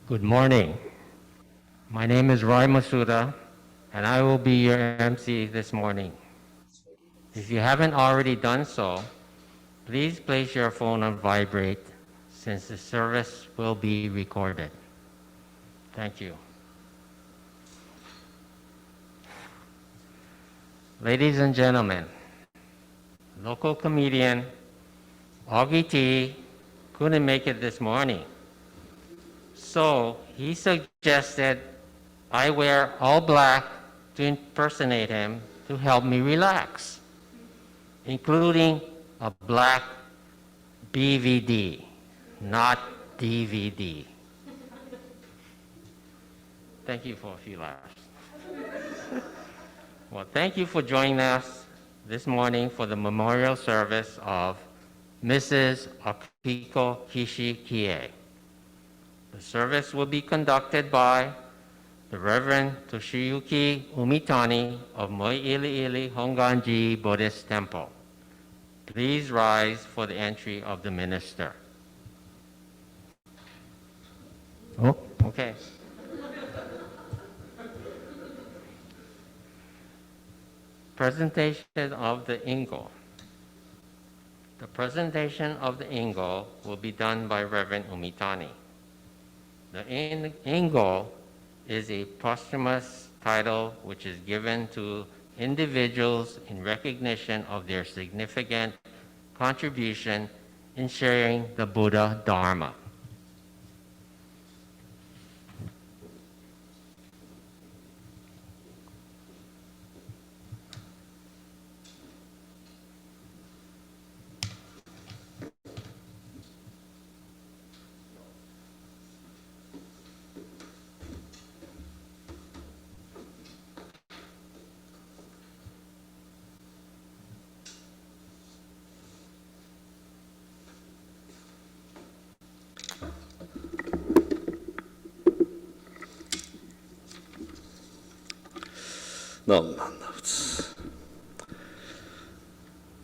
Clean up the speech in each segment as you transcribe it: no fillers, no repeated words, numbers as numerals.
Good morning. My name is Roy Masuda, and I will be your MC this morning. If you haven't already done so, please place your phone on vibrate since the service will be recorded. Thank you. Ladies and gentlemen, local comedian Augie T couldn't make it this morning. So he suggested I wear all black to impersonate him to help me relax, including a black BVD, not DVD. Thank you for a few laughs. Well, thank you for joining us this morning for the memorial service of Mrs. Akiko Kishi Kie. The service will be conducted by the Reverend Toshiyuki Umitani of Moiliili Hongwanji Buddhist Temple. Please rise for the entry of the minister. Oh, okay. Presentation of the Ingo. The presentation of the Ingo will be done by Reverend Umitani. The Ingo is a posthumous title which is given to individuals in recognition of their significant contribution in sharing the Buddha Dharma.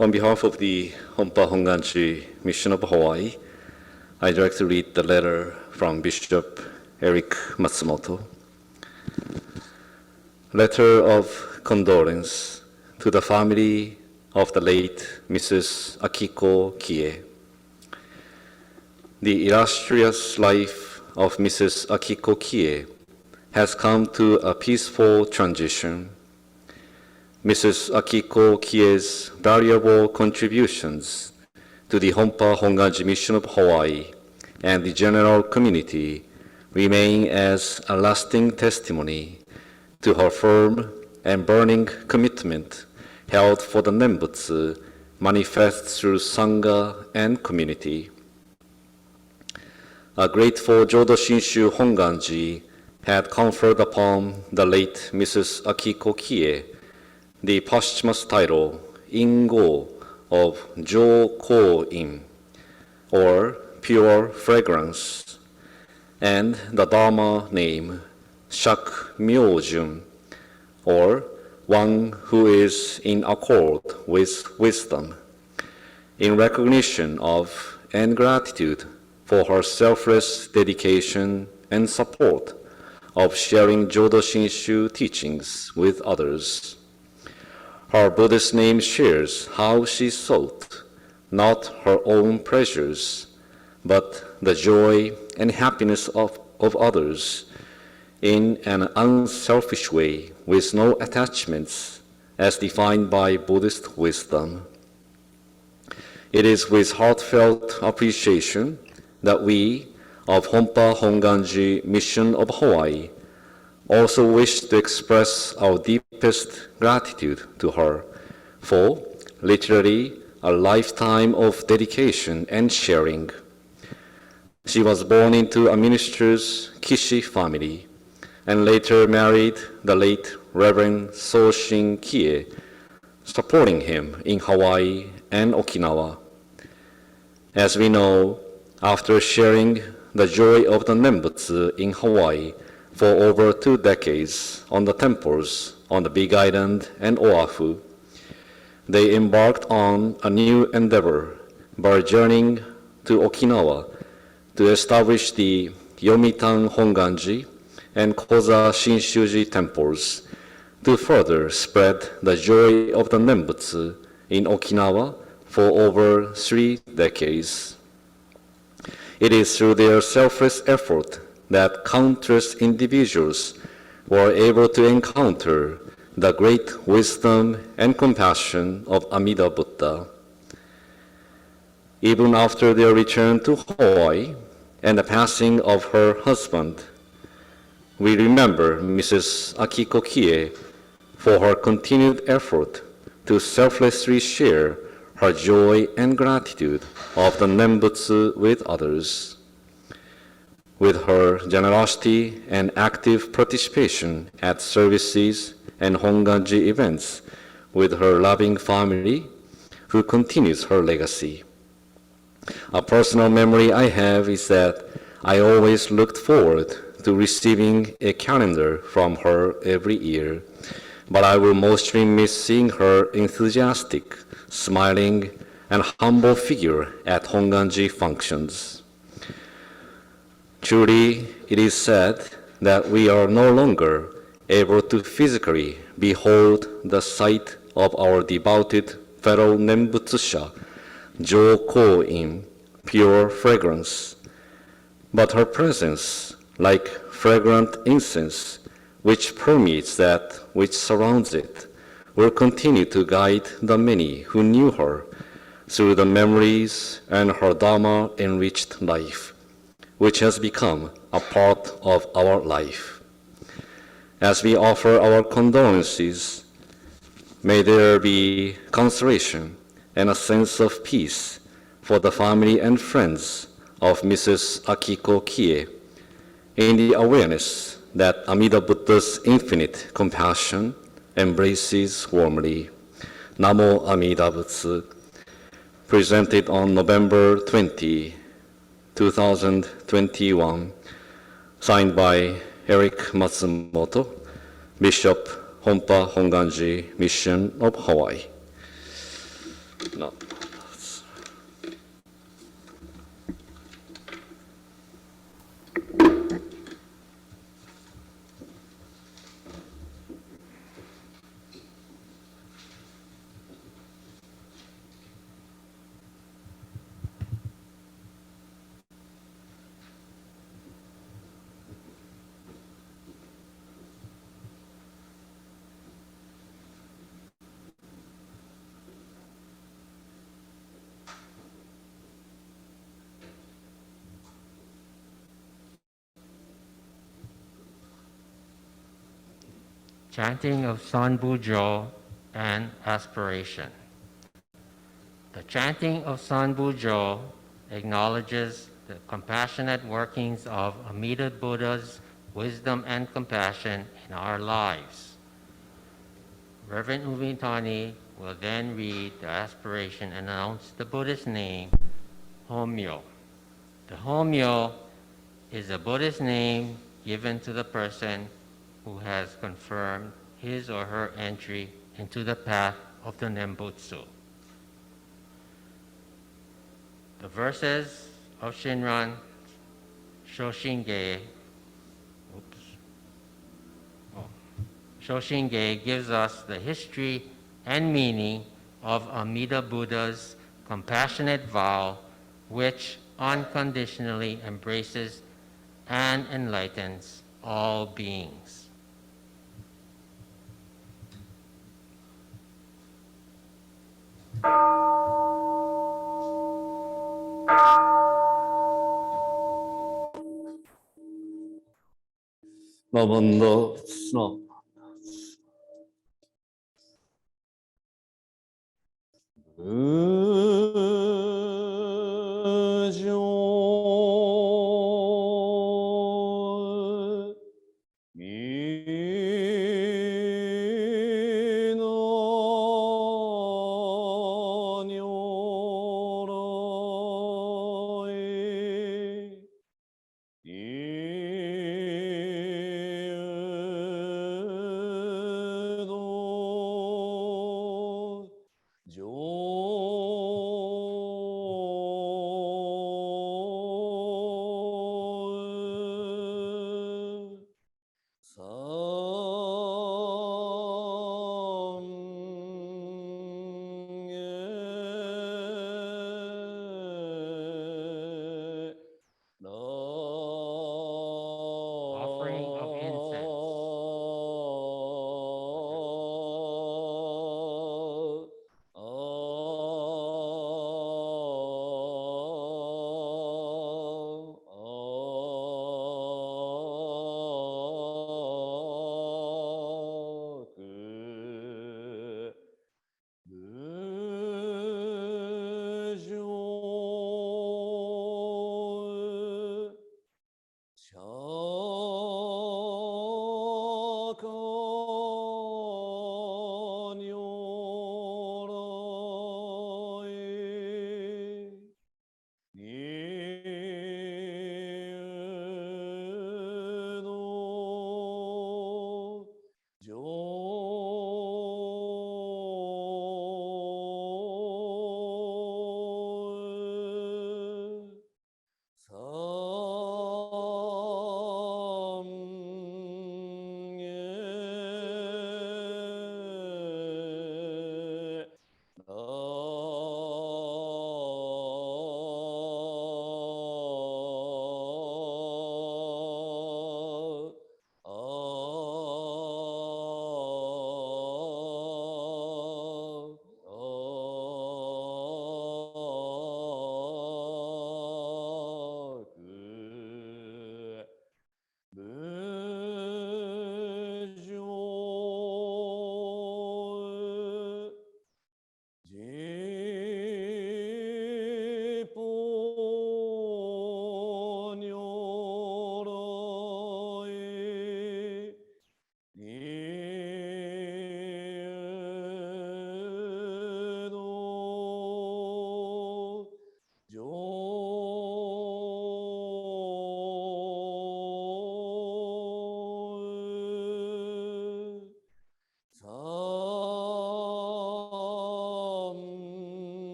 On behalf of the Hongwanji Mission of Hawaii, I'd like to read the letter from Bishop Eric Matsumoto. Letter of condolence to the family of the late Mrs. Akiko Kie. The illustrious life of Mrs. Akiko Kie has come to a peaceful transition. Mrs. Akiko Kie's valuable contributions to the Honpa Hongwanji Mission of Hawaii and the general community remain as a lasting testimony to her firm and burning commitment held for the Nembutsu manifest through Sangha and community. A grateful Jodo Shinshu Hongwanji had conferred upon the late Mrs. Akiko Kie the posthumous title Ingo of Jo-Ko-in, or pure fragrance, and the Dharma name Shak-Myo-jun, or one who is in accord with wisdom, in recognition of and gratitude for her selfless dedication and support of sharing Jodo Shinshu teachings with others. Her Buddhist name shares how she sought not her own pleasures, but the joy and happiness of others in an unselfish way with no attachments as defined by Buddhist wisdom. It is with heartfelt appreciation that we of Honpa Hongwanji Mission of Hawaii also wish to express our deepest gratitude to her for literally a lifetime of dedication and sharing. She was born into a minister's Kishi family and later married the late Reverend Soshin Kie, supporting him in Hawaii and Okinawa. As we know, after sharing the joy of the Nembutsu in Hawaii for over 2 decades on the temples on the Big Island and Oahu, they embarked on a new endeavor by journeying to Okinawa to establish the Yomitan Hongwanji and Koza Shinshuji temples to further spread the joy of the Nembutsu in Okinawa for over 3 decades. It is through their selfless effort that countless individuals were able to encounter the great wisdom and compassion of Amida Buddha. Even after their return to Hawaii and the passing of her husband, we remember Mrs. Akiko Kie for her continued effort to selflessly share her joy and gratitude of the Nembutsu with others. With her generosity and active participation at services and Hongwanji events with her loving family, who continues her legacy. A personal memory I have is that I always looked forward to receiving a calendar from her every year, but I will mostly miss seeing her enthusiastic, smiling, and humble figure at Hongwanji functions. Truly, it is sad that we are no longer able to physically behold the sight of our devoted fellow Nembutsusha, Jo Ko in pure fragrance, but her presence, like fragrant incense, which permeates that which surrounds it, will continue to guide the many who knew her through the memories and her Dharma-enriched life, which has become a part of our life. As we offer our condolences, may there be consolation and a sense of peace for the family and friends of Mrs. Akiko Kie, in the awareness that Amida Buddha's infinite compassion embraces warmly. Namo Amida Butsu, presented on November 20, 2021, signed by Eric Matsumoto, Bishop Honpa Hongwanji Mission of Hawaii. No. Chanting of Sanbujo and aspiration. The chanting of Sanbujo acknowledges the compassionate workings of Amida Buddha's wisdom and compassion in our lives. Reverend Uvintani will then read the aspiration and announce the Buddhist name, Homyo. The Homyo is a Buddhist name given to the person who has confirmed his or her entry into the path of the Nembutsu. The verses of Shinran Shoshinge, Shoshinge gives us the history and meaning of Amida Buddha's compassionate vow, which unconditionally embraces and enlightens all beings. Nabanda Sna.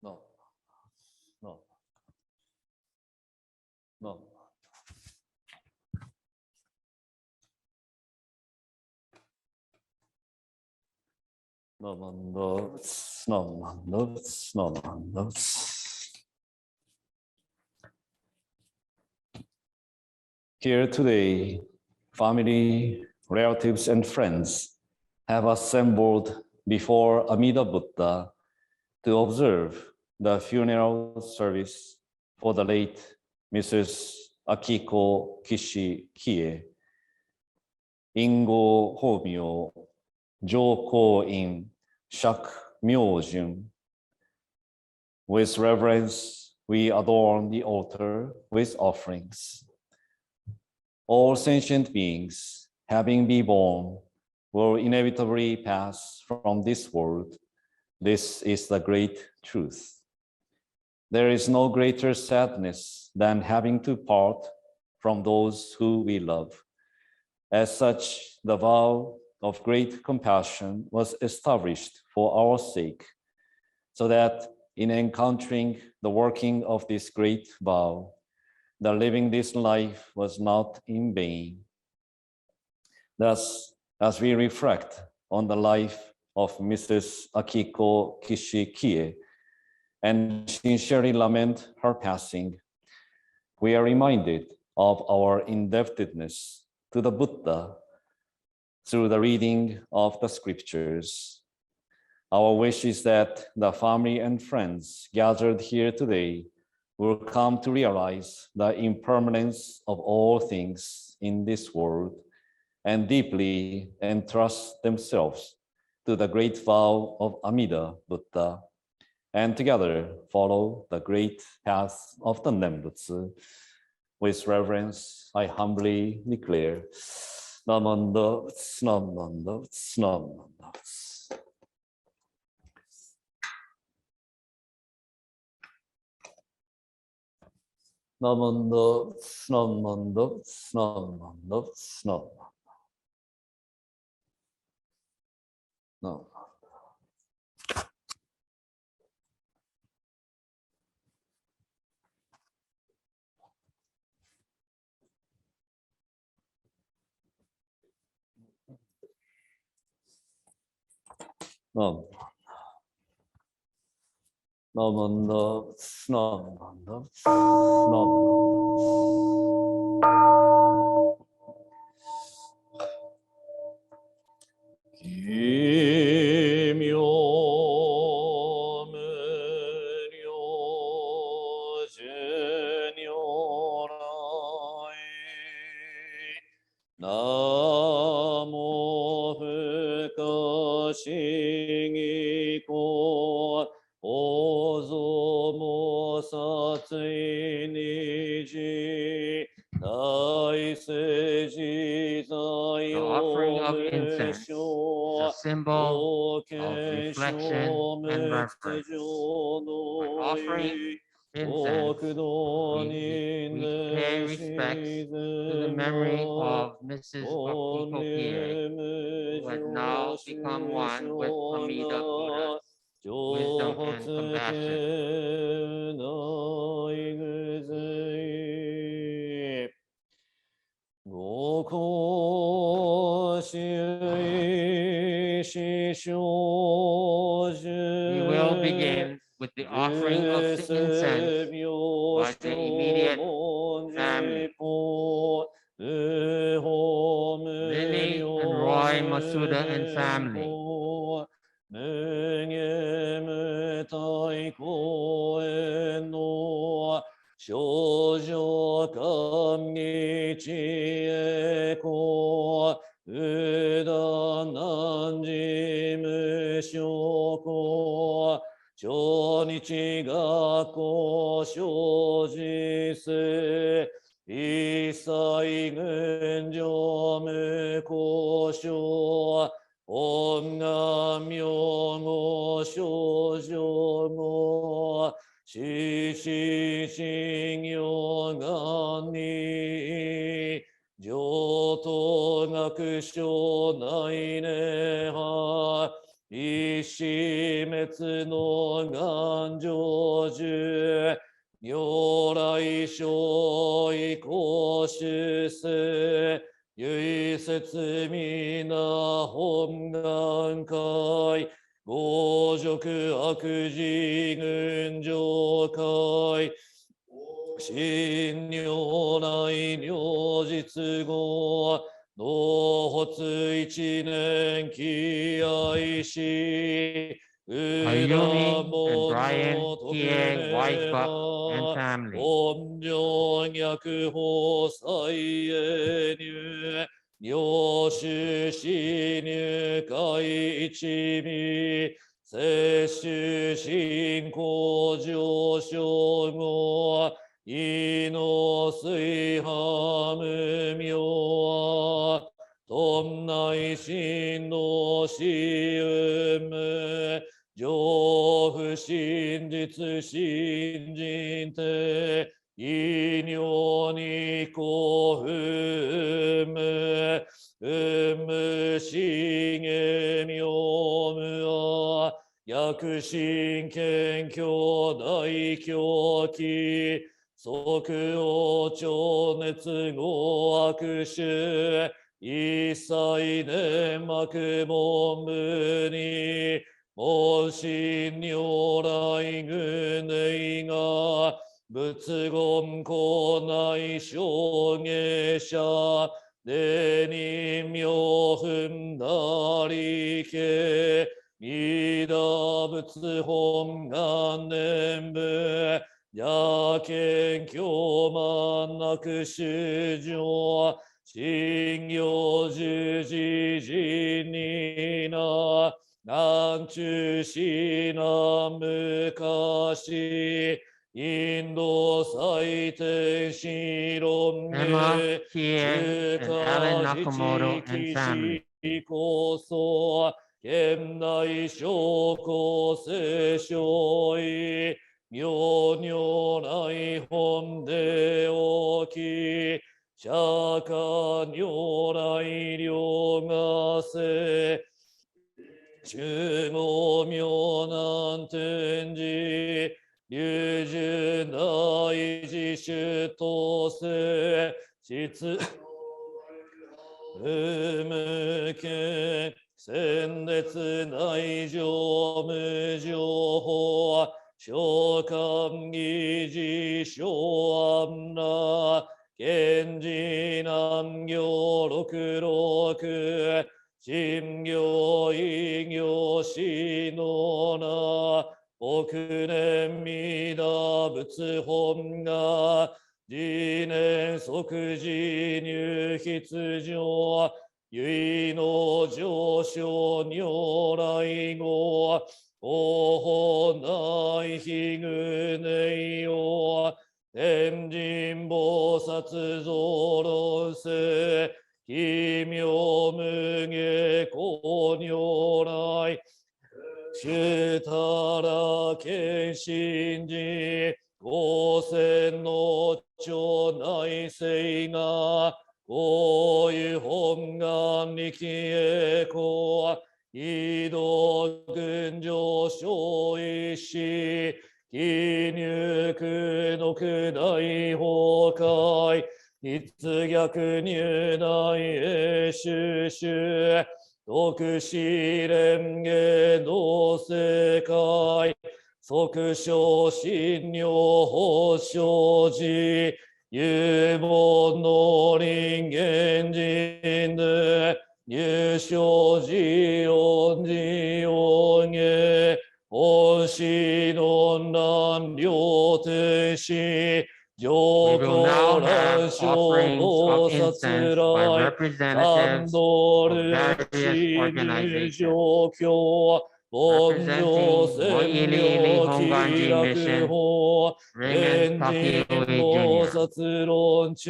No, no, no. No, no, no, no, no, no, no. Here today, family, relatives, and friends have assembled before Amida Buddha to observe the funeral service for the late Mrs. Akiko Kishi Kie, Ingo Homyo, Joko in Shak Myojun. With reverence, we adorn the altar with offerings. All sentient beings, having been born, will inevitably pass from this world. This is the great truth. There is no greater sadness than having to part from those who we love. As such, the vow of great compassion was established for our sake, so that in encountering the working of this great vow, the living this life was not in vain. Thus, as we reflect on the life of Mrs. Akiko Kishi Kie and sincerely lament her passing, we are reminded of our indebtedness to the Buddha through the reading of the scriptures. Our wish is that the family and friends gathered here today will come to realize the impermanence of all things in this world and deeply entrust themselves to the great vow of Amida Buddha. and together follow the great path of the Nembutsu. With reverence, I humbly declare, Namanda, Namanda, Namanda. Namanda, Namanda, Namanda, Namanda. No. No. Namanda, Namanda, Namanda. The offering of incense is a symbol of reflection and reverence. By offering incense, we pay respects to the memory of Mrs. Akiko Kie, who has now become one with Amida Buddha, wisdom and compassion. We will begin with the offering of the incense by the immediate family. Lily and Roy Masuda and family. Ayumi and Brian Kie Weisbach and family. 南中市南昔、インド最天子論 Emma 下、 Kie 中 and Alan 華自 Nakamoto 治 and 騎 family. 士こそ、現代諸公聖書意、妙如来本でおき、釈迦如来両がせ、中央妙南天寺、龍樹大寺主とせ、質無形、鮮烈内情無情報、召喚議事小安ら、賢治南行六六、新行異行死のな、億年未打仏本が、次年即時入筆上、唯の上昇如来語、応報内非具内容、天神菩薩増論世、奇妙無下公如来、主たら謙信寺、五千の町内聖が、こういう本願力栄光、移動群上昇一子、記入苦毒大崩壊、立逆入大永収集、独死蓮華同世界、即生信尿法生寺、有望の人間人で、入生寺音寺音下、本師の南両天使、 We will now have offerings of 菩 incense 薩 by 来、 representatives ド of ル various 入 organizations. 上教、凡上 Representing 千 Moiliili 両気 Hongwanji 楽 Mission, 法、 Raymond 天神 Pakiui 菩 Jr. 薩論中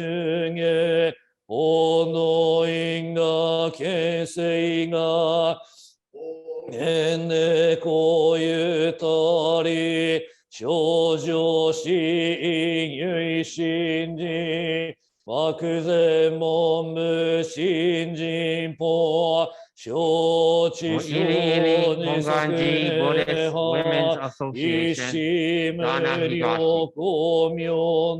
下、法の因果形成が、年齢こうゆたり、少女死因唯心人、漠然文部新人法、承知承 Moiliili 二足 Hongwanji 礼 Buddhist Women's 派、一 Association, 心 Dana 無 Higashi. 量光明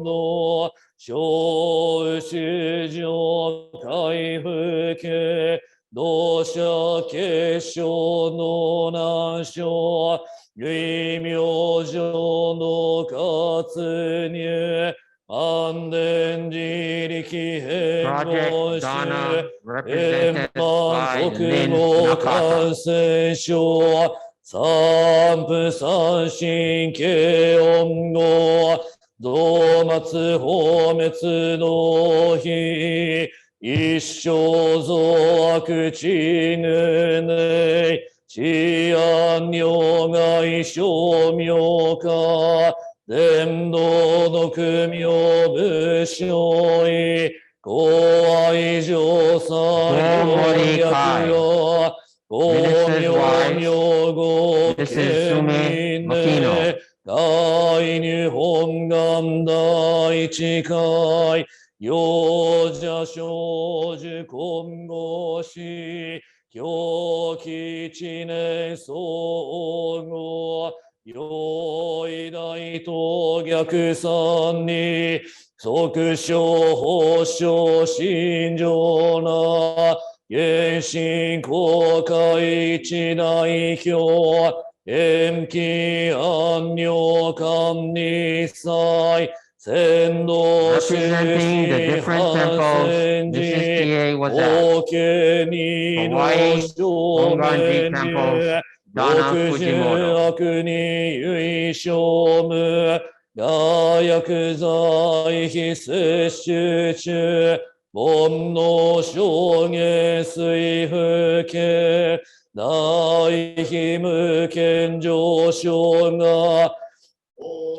の小主上回復系、同社結晶の難所、唯明星の活入、安全自力変 Project 更 Dana, 種、represented 満 by 足 Lynn の Nakata. 感染症、三不三神慶音語、道末放滅の日、一生増悪地ぬねい、治安如外正明化、伝道の苦妙無償意、公愛上作Mori 逆 Kai, を、公 Minister's 明 wives, 明語 Mrs. 県 Sume 民 Makino, で、大日本願第一会、幼者少女混合し、狂気知念総合、用意大と逆算に、即称法称心情な、原神公開一代表、延期安女官に祭、先導主 representing the 師 different 反 temples 戦 Mrs. 時、 Kie was at. 王家にの Hawaii 正 Hongwanji 面 Temples, に、 Dana 六十 Fujimoto. 悪に唯正無、大薬剤非摂取中、煩悩証言水不形、大非無権上昇が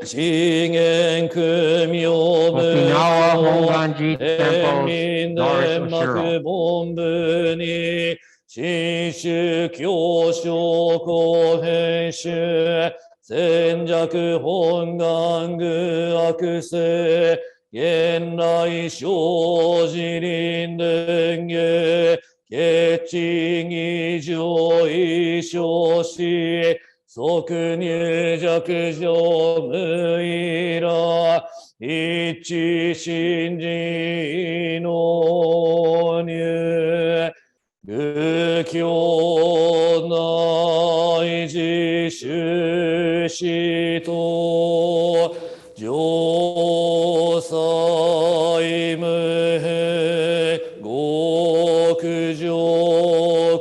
資源組を無 Okinawa Hongwanji 天 Temple's 民 Doris 伝幕 Oshiro. 本部に新宗教商工編集戦弱本願具悪性現来生じ臨伝下決地議上意称し即入弱上無意ら一致信じの入仏教内自主死と上祭無変極上を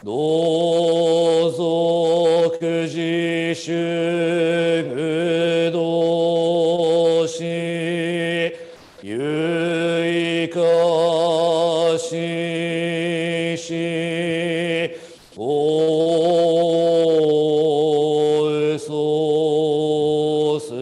同族自主愚道し有意化ししおそす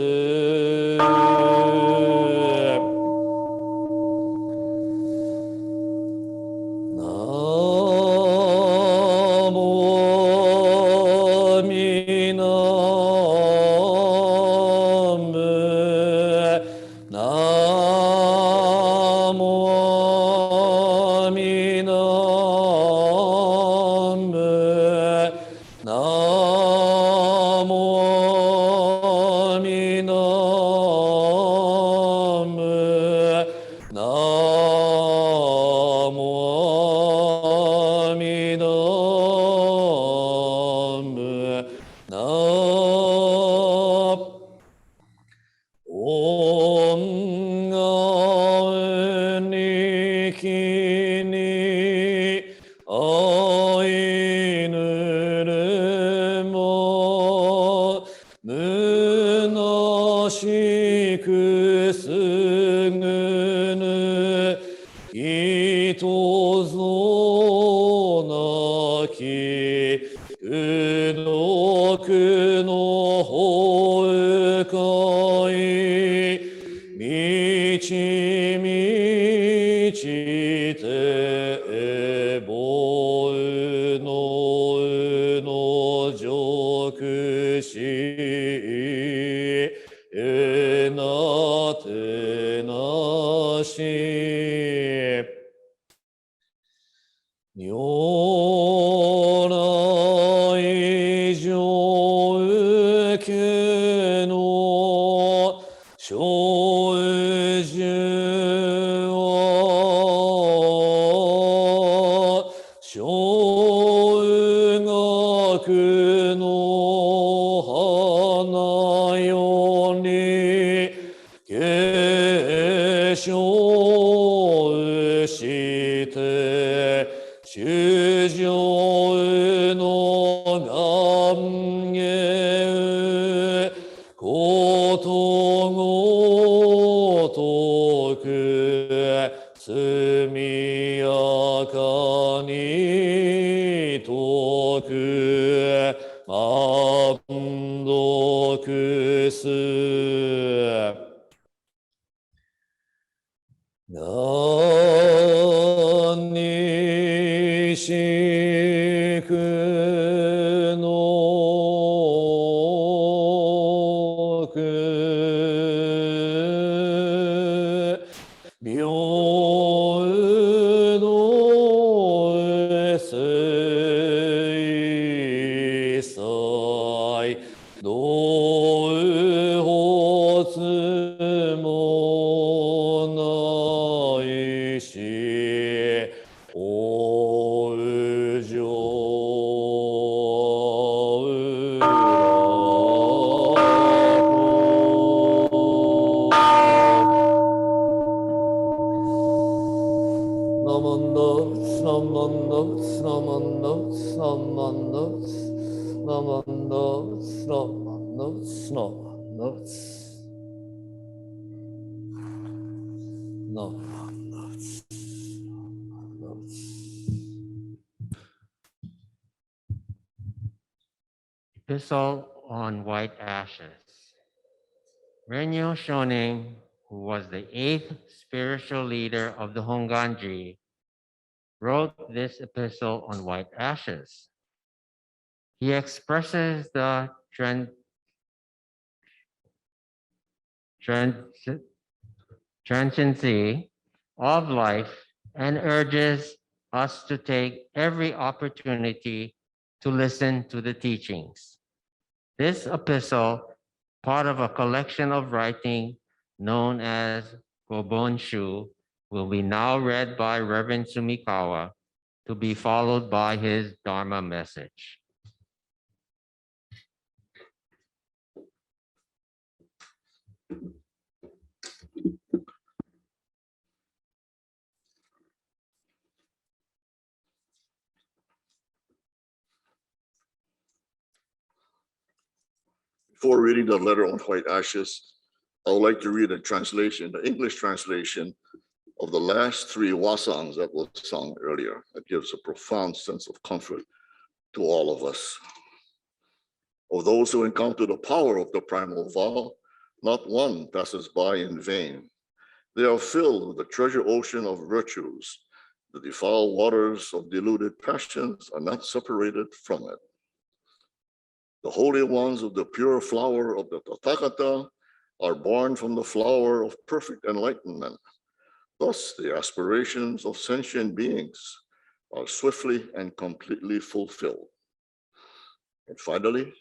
Epistle on White Ashes. Renyo Shonin, who was the 8th spiritual leader of the Hongwanji, wrote this epistle on white ashes. He expresses the transiency of life and urges us to take every opportunity to listen to the teachings. This epistle, part of a collection of writing known as Gobonshu, will be now read by Reverend Sumikawa to be followed by his Dharma message. Before reading the letter on white ashes, I would like to read a translation, the English translation of the last 3 wasangs that was sung earlier. It gives a profound sense of comfort to all of us. Of those who encounter the power of the primal vow, not one passes by in vain. They are filled with the treasure ocean of virtues. The defiled waters of deluded passions are not separated from it. The holy ones of the pure flower of the Tathagata are born from the flower of perfect enlightenment. Thus, the aspirations of sentient beings are swiftly and completely fulfilled. And finally,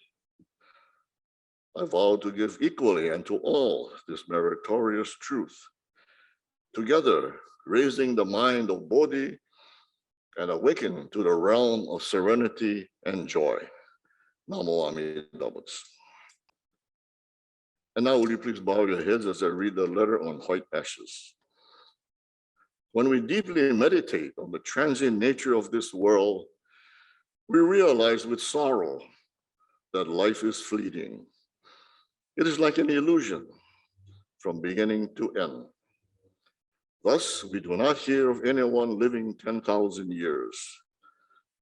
I vow to give equally and to all this meritorious truth, together raising the mind of Bodhi and awakening to the realm of serenity and joy. Namo Amida Butsu. And now will you please bow your heads as I read the letter on white ashes. When we deeply meditate on the transient nature of this world, we realize with sorrow that life is fleeting. It is like an illusion from beginning to end. Thus, we do not hear of anyone living 10,000 years.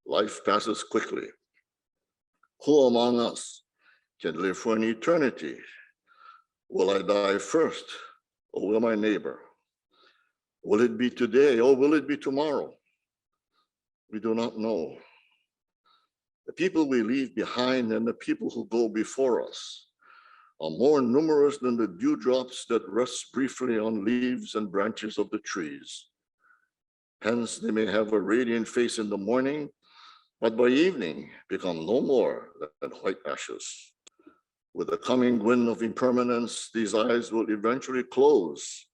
Life passes quickly. Who among us can live for an eternity? Will I die first, or will my neighbor? Will it be today, or will it be tomorrow? We do not know. The people we leave behind and the people who go before us are more numerous than the dewdrops that rest briefly on leaves and branches of the trees. Hence, they may have a radiant face in the morning, but by evening become no more than white ashes. With the coming wind of impermanence, these eyes will eventually close,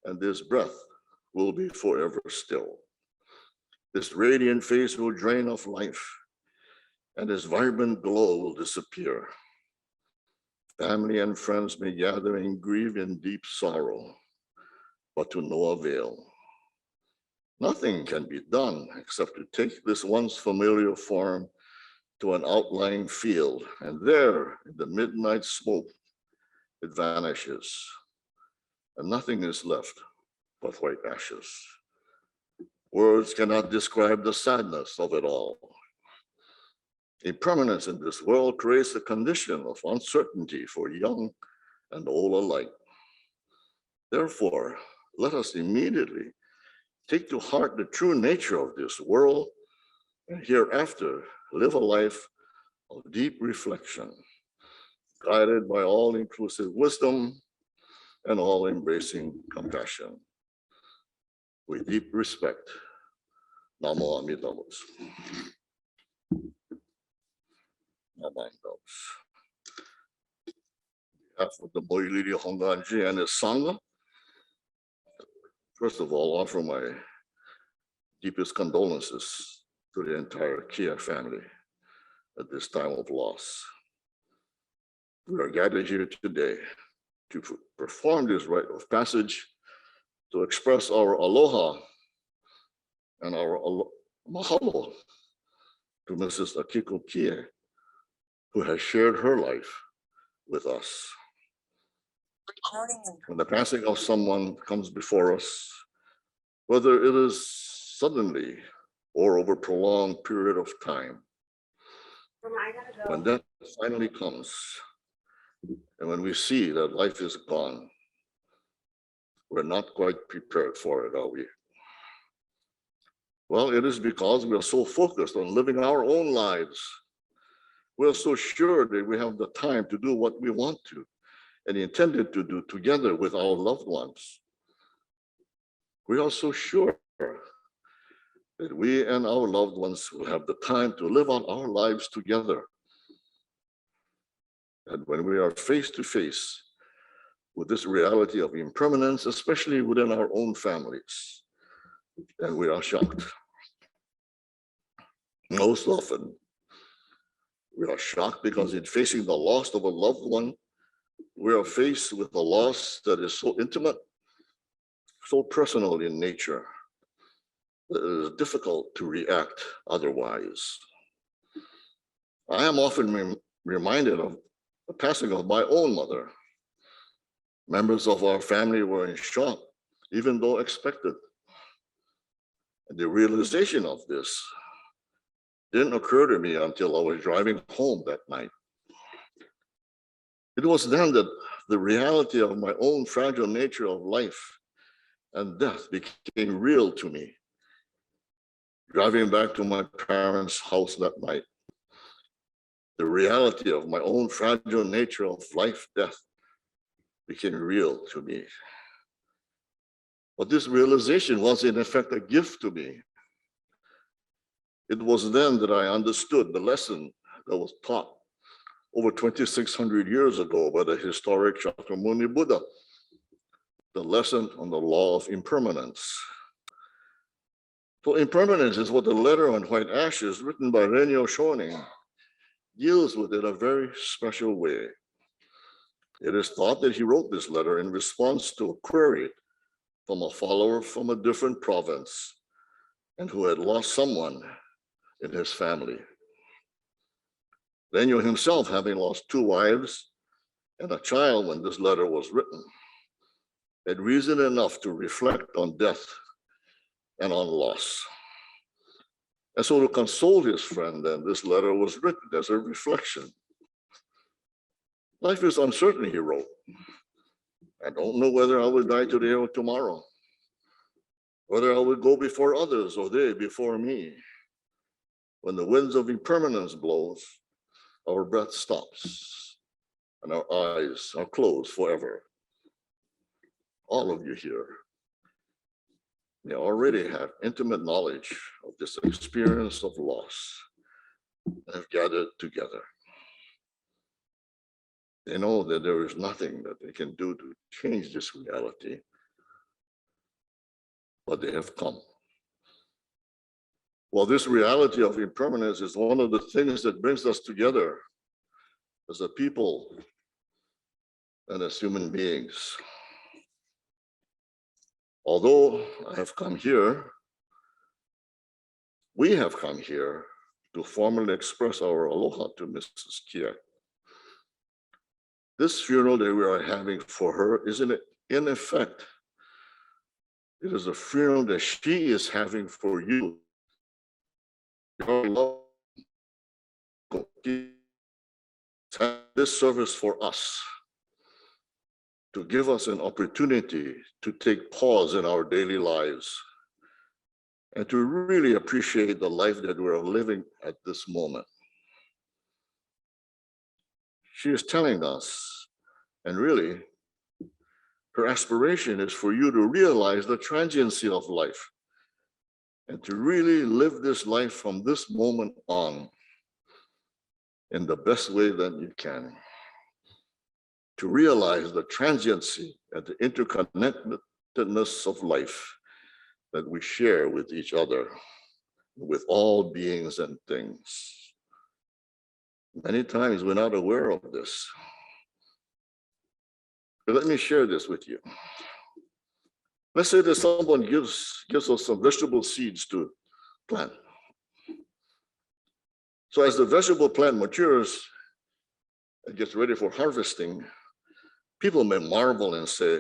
and this breath will be forever still. This radiant face will drain of life, and this vibrant glow will disappear. Family and friends may gather and grieve in deep sorrow, but to no avail. Nothing can be done except to take this once familiar form to an outlying field, and there, in the midnight smoke, it vanishes, and nothing is left but white ashes. Words cannot describe the sadness of it all. Impermanence in this world creates a condition of uncertainty for young and old alike. Therefore, let us immediately take to heart the true nature of this world, and hereafter live a life of deep reflection, guided by all-inclusive wisdom and all-embracing compassion. With deep respect, Namo Amida Butsu. Namo Amida Butsu. On behalf of the Moiliili Hongwanji and his Sangha, first of all, offer my deepest condolences to the entire Kie family at this time of loss. We are gathered here today to perform this rite of passage, to express our aloha and our mahalo to Mrs. Akiko Kie, who has shared her life with us. When the passing of someone comes before us, whether it is suddenly or over a prolonged period of time, When that finally comes, and when we see that life is gone, we're not quite prepared for it, are we? Well, it is because we are so focused on living our own lives. We're so sure that we have the time to do what we want to and intended to do together with our loved ones. We are so sure that we and our loved ones will have the time to live out our lives together. And when we are face to face with this reality of impermanence, especially within our own families, then we are shocked. Most often, we are shocked because in facing the loss of a loved one, we are faced with a loss that is so intimate, so personal in nature, that it is difficult to react otherwise. I am often reminded of the passing of my own mother. Members of our family were in shock, even though expected. And the realization of this didn't occur to me until I was driving home that night. It was then that the reality of my own fragile nature of life and death became real to me. Driving back to my parents' house that night, the reality of my own fragile nature of life, death became real to me. But this realization was in effect a gift to me. It was then that I understood the lesson that was taught over 2,600 years ago by the historic Shakyamuni Buddha, the lesson on the law of impermanence. So impermanence is what the letter on white ashes written by Renyo Shonin deals with in a very special way. It is thought that he wrote this letter in response to a query from a follower from a different province and who had lost someone in his family. Renyo himself, having lost 2 wives and a child when this letter was written, had reason enough to reflect on death and on loss. And so to console his friend, then this letter was written as a reflection. Life is uncertain, he wrote. I don't know whether I will die today or tomorrow, whether I will go before others or they before me. When the winds of impermanence blows, our breath stops and our eyes are closed forever. All of you here may already have intimate knowledge of this experience of loss and have gathered together. They know that there is nothing that they can do to change this reality, but they have come. Well, this reality of impermanence is one of the things that brings us together as a people and as human beings. Although I have come here, we have come here to formally express our aloha to Mrs. Kie. This funeral that we are having for her is in effect, it is a funeral that she is having for you. Your love, this service for us, to give us an opportunity to take pause in our daily lives and to really appreciate the life that we're living at this moment. She is telling us, and really, her aspiration is for you to realize the transiency of life and to really live this life from this moment on in the best way that you can. To realize the transiency and the interconnectedness of life that we share with each other, with all beings and things. Many times we're not aware of this. But let me share this with you. Let's say that someone gives us some vegetable seeds to plant. So as the vegetable plant matures and gets ready for harvesting, people may marvel and say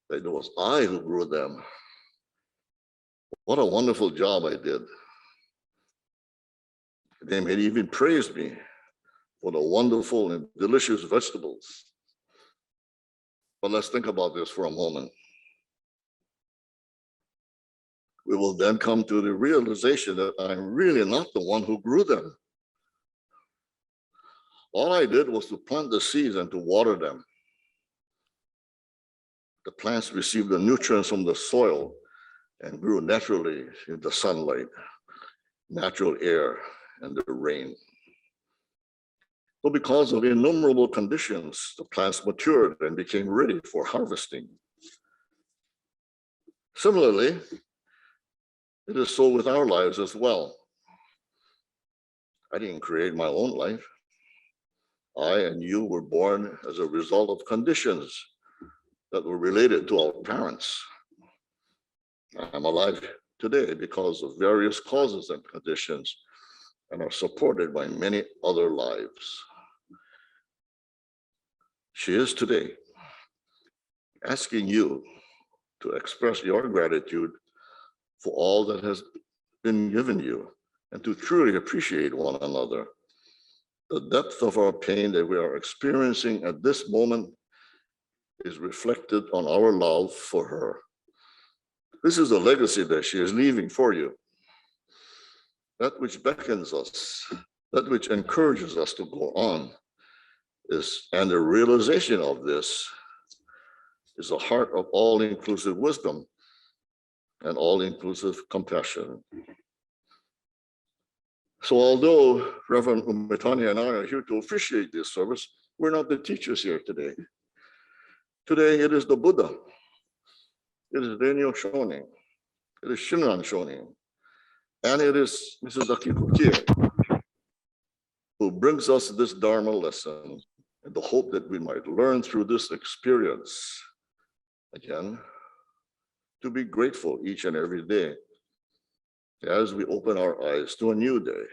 that it was I who grew them. What a wonderful job I did. They may even praise me for the wonderful and delicious vegetables. But let's think about this for a moment. We will then come to the realization that I'm really not the one who grew them. All I did was to plant the seeds and to water them. The plants received the nutrients from the soil and grew naturally in the sunlight, natural air, and the rain. But because of innumerable conditions, the plants matured and became ready for harvesting. Similarly, it is so with our lives as well. I didn't create my own life. I and you were born as a result of conditions that were related to our parents. I'm alive today because of various causes and conditions and are supported by many other lives. She is today asking you to express your gratitude for all that has been given you and to truly appreciate one another. The depth of our pain that we are experiencing at this moment is reflected on our love for her. This is the legacy that she is leaving for you. That which beckons us, that which encourages us to go on and the realization of this is the heart of all-inclusive wisdom and all-inclusive compassion. So although Reverend Umetani and I are here to officiate this service, we're not the teachers here today. Today it is the Buddha, it is Renyo Shonin, it is Shinran Shonin, and it is Mrs. Akiko Kie who brings us this Dharma lesson in the hope that we might learn through this experience, again, to be grateful each and every day as we open our eyes to a new day,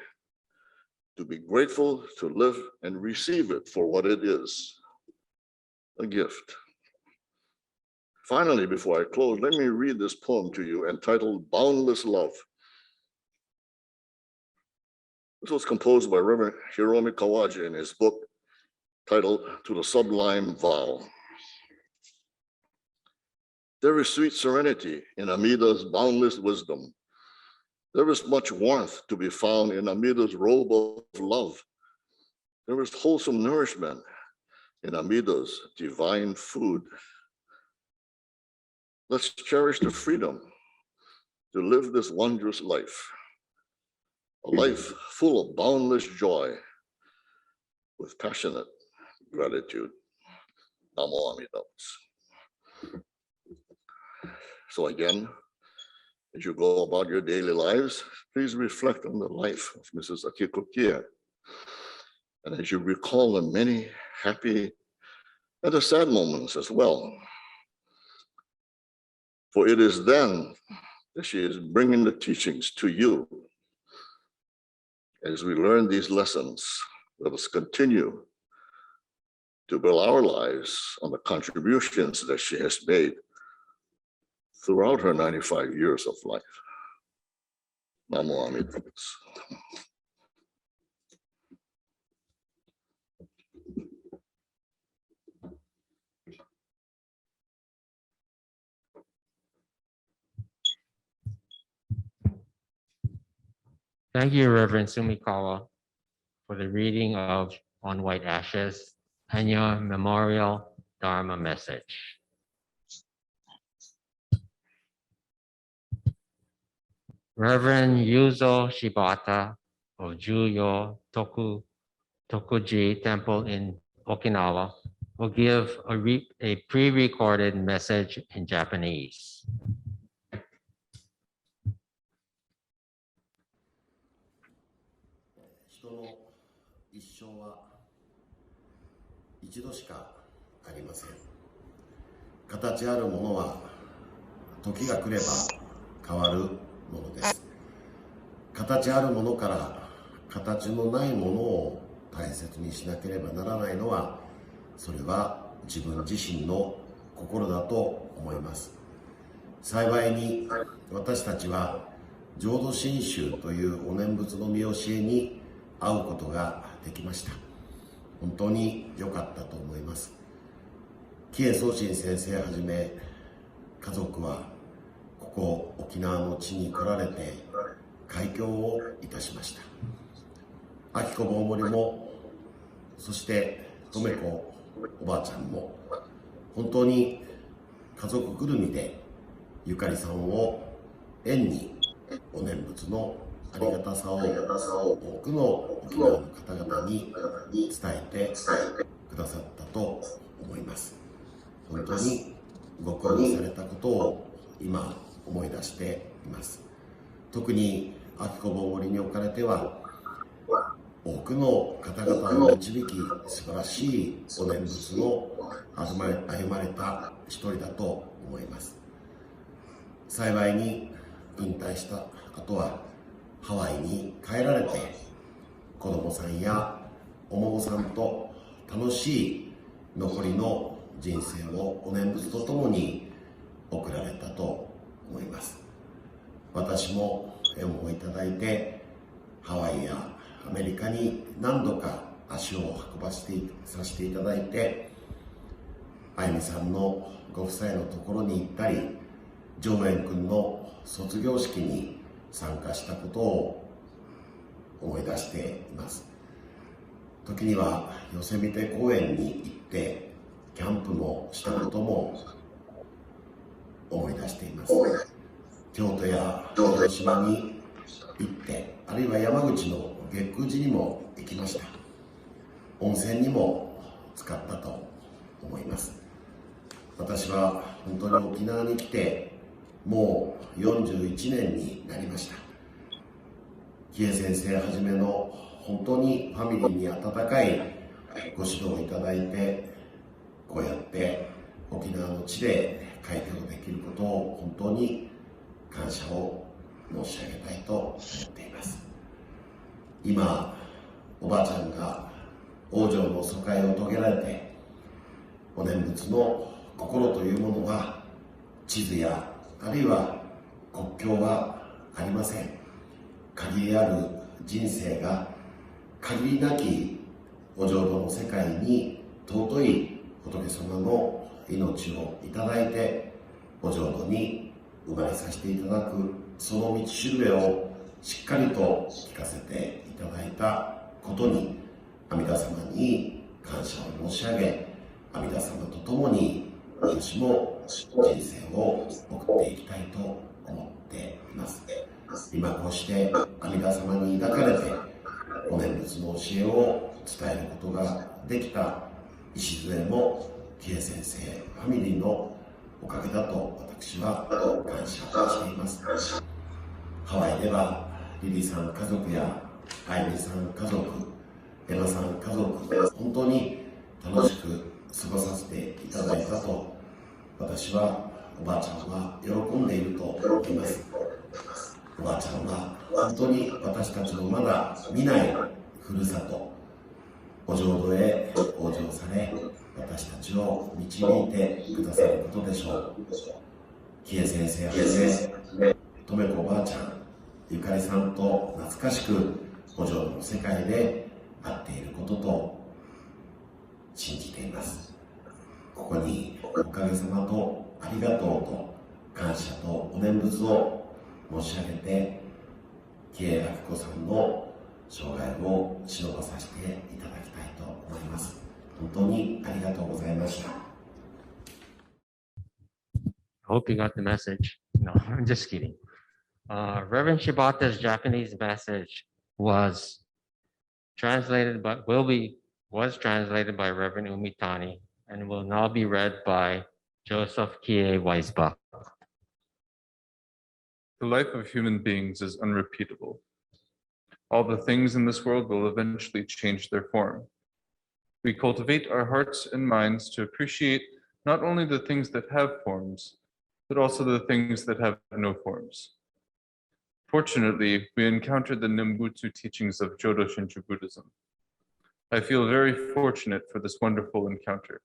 to be grateful, to live and receive it for what it is, a gift. Finally, before I close, let me read this poem to you entitled Boundless Love. This was composed by Reverend Hiromi Kawaji in his book titled To the Sublime Vow. There is sweet serenity in Amida's boundless wisdom. There is much warmth to be found in Amida's robe of love. There is wholesome nourishment in Amida's divine food. Let's cherish the freedom to live this wondrous life, a life full of boundless joy with passionate gratitude. Namo Amida Butsu. So again, as you go about your daily lives, please reflect on the life of Mrs. Akiko Kie. And as you recall the many happy and the sad moments as well, for it is then that she is bringing the teachings to you. As we learn these lessons, let us continue to build our lives on the contributions that she has made throughout her 95 years of life. Namo Amida Butsu. Thank you, Reverend Sumikawa, for the reading of On White Ashes and your memorial Dharma message. Reverend Yuzo Shibata of Juyo Tokuji Temple in Okinawa will give a pre-recorded message in Japanese. 人の一生は一度しかありません。形あるものは時が来れば変わるものです。形あるものから形のないものを大切にしなければならないのは、それは自分自身の心だと思います。幸いに私たちは浄土真宗というお念仏の見教えに会うことができました。本当に良かったと思います。キエ宗信先生はじめ家族はここ沖縄の地に来られて開教をいたしました。明子坊森も、そしてとめ子おばあちゃんも本当に家族ぐるみでゆかりさんを縁にお念仏のありがたさを多くの沖縄の方々に伝えてくださったと思います。本当にご苦労されたことを今思い出しています。特に明子坊森におかれては多くの方々を導き素晴らしいお念仏を歩まれた一人だと思います。幸いに引退した後はハワイに帰られて子供さんやお孫さんと楽しい残りの人生をお念仏とともに送られたと思います。私も縁をいただいてハワイやアメリカに何度か足を運ばせてさせていただいて、あゆみさんのご夫妻のところに行ったり、上円君の卒業式に参加したことを思い出しています。時にはヨセミテ公園に行ってキャンプもしたことも思い出しています。京都や広島に行って、あるいは山口の月空寺にも行きました。温泉にも使ったと思います。私は本当に沖縄に来てもう41年になりました。キエ先生はじめの本当にファミリーに温かいご指導をいただいて、こうやって沖縄の地で開教できることを本当に感謝を申し上げたいと思っています。今おばあちゃんが往生の疎開を遂げられて、お念仏の心というものは地図やあるいは国境はありません。限りある人生が限りなきお浄土の世界に尊い仏様の命をいただいてお浄土に生まれさせていただく、その道しるべをしっかりと聞かせていただいたことに阿弥陀様に感謝を申し上げ、阿弥陀様と共に私も人生を送っていきたいと思っています。今こうして阿弥陀様に抱かれてお念仏の教えを伝えることができた礎もキエ先生ファミリーのおかげだと私は感謝しています。ハワイではリリーさん家族やアイリーさん家族、エマさん家族、本当に楽しく過ごさせていただいたと私は、おばあちゃんは喜んでいると思います。おばあちゃんは本当に私たちのまだ見ないふるさとお浄土へ往生され、私たちを導いてくださることでしょう。キエ先生はじめ、とめこおばあちゃん、ゆかりさんと懐かしくお浄土の世界で会っていることと信じています。ここにおかげさまとありがとうと感謝とお念仏を申し上げて、キエ明子さんの生涯を忍ばさせていただきたいと思います。本当にありがとうございました。I hope you got the message. No, I'm just kidding. Reverend Shibata's Japanese message was translated by Reverend Umitani and will now be read by Joseph Kie Weisbach. The life of human beings is unrepeatable. All the things in this world will eventually change their form. We cultivate our hearts and minds to appreciate not only the things that have forms, but also the things that have no forms. Fortunately, we encountered the Nimbutsu teachings of Jodo Shinchu Buddhism. I feel very fortunate for this wonderful encounter.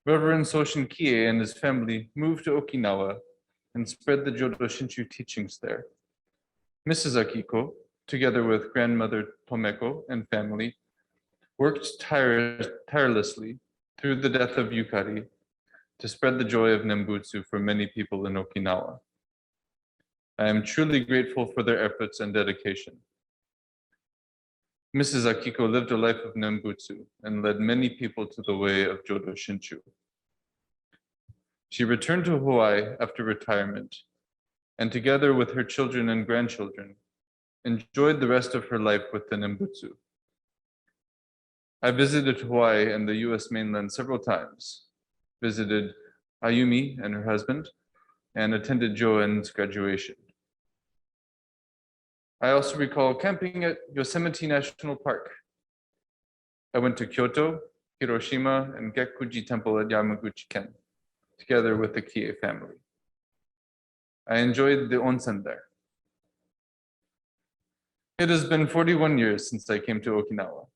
Reverend Soshin Kie and his family moved to Okinawa and spread the Jodo Shinchu teachings there. Mrs. Akiko, together with grandmother Tomeko and family, worked tirelessly through the death of Yukari to spread the joy of Nembutsu for many people in Okinawa. I am truly grateful for their efforts and dedication. Mrs. Akiko lived a life of Nembutsu and led many people to the way of Jodo Shinshu. She returned to Hawaii after retirement, and together with her children and grandchildren, enjoyed the rest of her life with the Nembutsu. I visited Hawaii and the US mainland several times, visited Ayumi and her husband, and attended Joan's graduation. I also recall camping at Yosemite National Park. I went to Kyoto, Hiroshima, and Gekkuji Temple at Yamaguchi-ken, together with the Kie family. I enjoyed the onsen there. It has been 41 years since I came to Okinawa.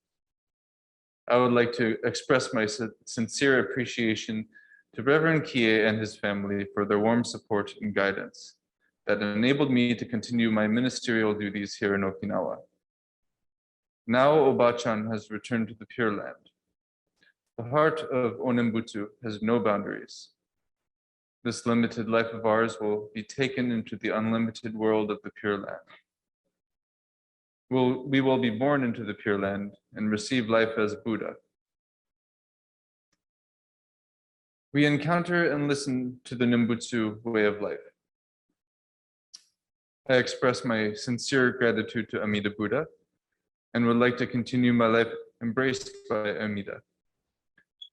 I would like to express my sincere appreciation to Reverend Kie and his family for their warm support and guidance that enabled me to continue my ministerial duties here in Okinawa. Now Obachan has returned to the Pure Land. The heart of Onembutsu has no boundaries. This limited life of ours will be taken into the unlimited world of the Pure Land. We will be born into the Pure Land and receive life as Buddha. We encounter and listen to the Nembutsu way of life. I express my sincere gratitude to Amida Buddha and would like to continue my life embraced by Amida.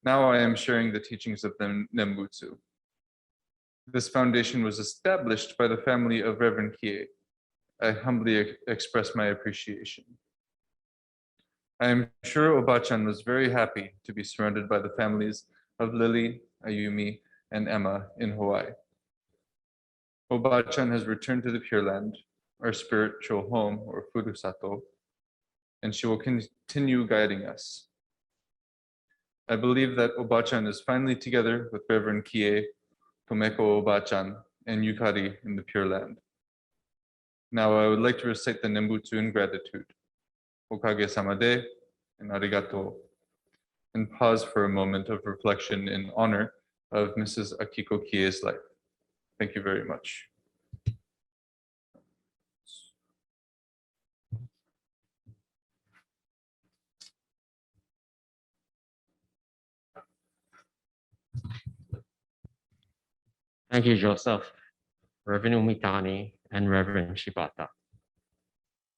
Now I am sharing the teachings of the Nembutsu. This foundation was established by the family of Reverend Kie. I humbly express my appreciation. I am sure Obachan was very happy to be surrounded by the families of Lily, Ayumi, and Emma in Hawaii. Obachan has returned to the Pure Land, our spiritual home or Furusato, and she will continue guiding us. I believe that Obachan is finally together with Reverend Kie, Tomeko Obachan, and Yukari in the Pure Land. Now I would like to recite the Nembutsu in gratitude. Okage samade and arigato. And pause for a moment of reflection in honor of Mrs. Akiko Kie's life. Thank you very much. Thank you, Joseph, Reverend Umitani, and Reverend Shibata.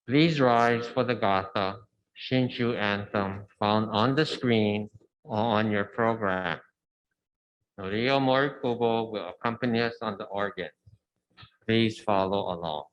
Please rise for the Gatha Shinshu anthem found on the screen or on your program. Norio Morikubo will accompany us on the organ. Please follow along.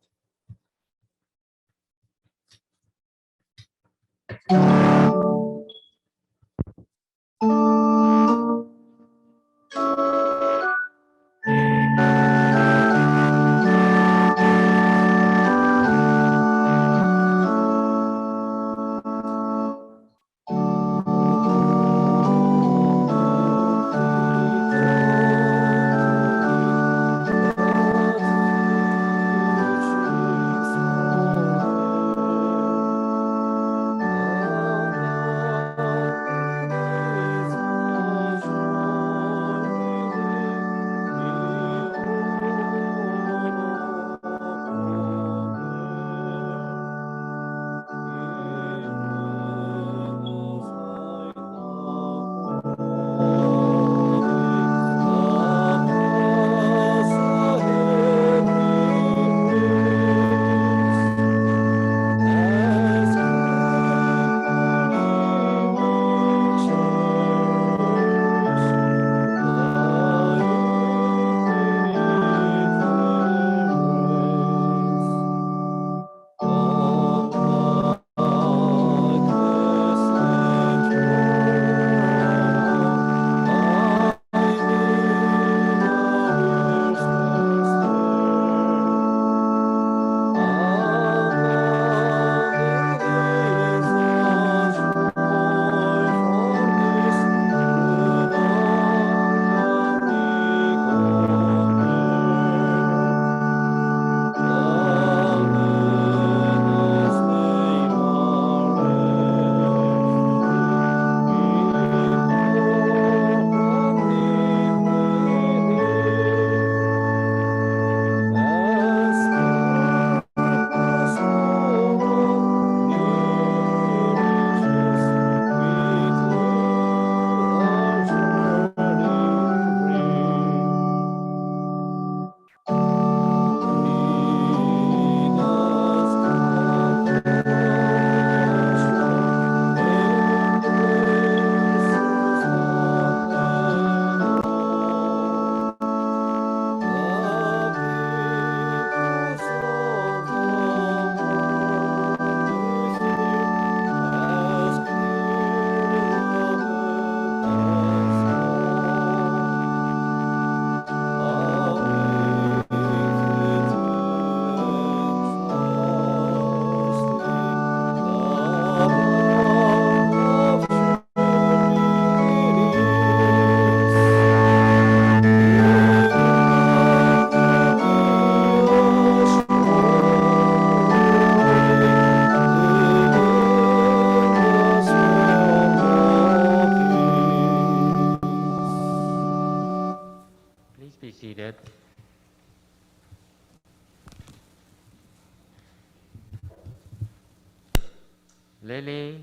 Moiliili,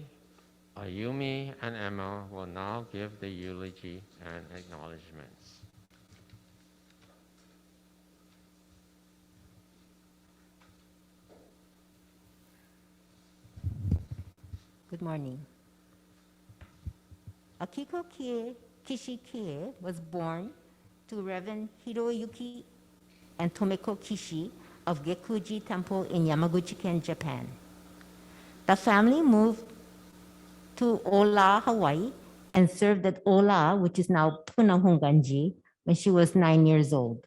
Ayumi, and Emma will now give the eulogy and acknowledgements. Good morning. Akiko Kishi Kie was born to Reverend Hiroyuki and Tomeko Kishi of Gekuji Temple in Yamaguchi-ken, Japan. The family moved to Ola, Hawaii, and served at Ola, which is now Puna Hongwanji, when she was 9 years old.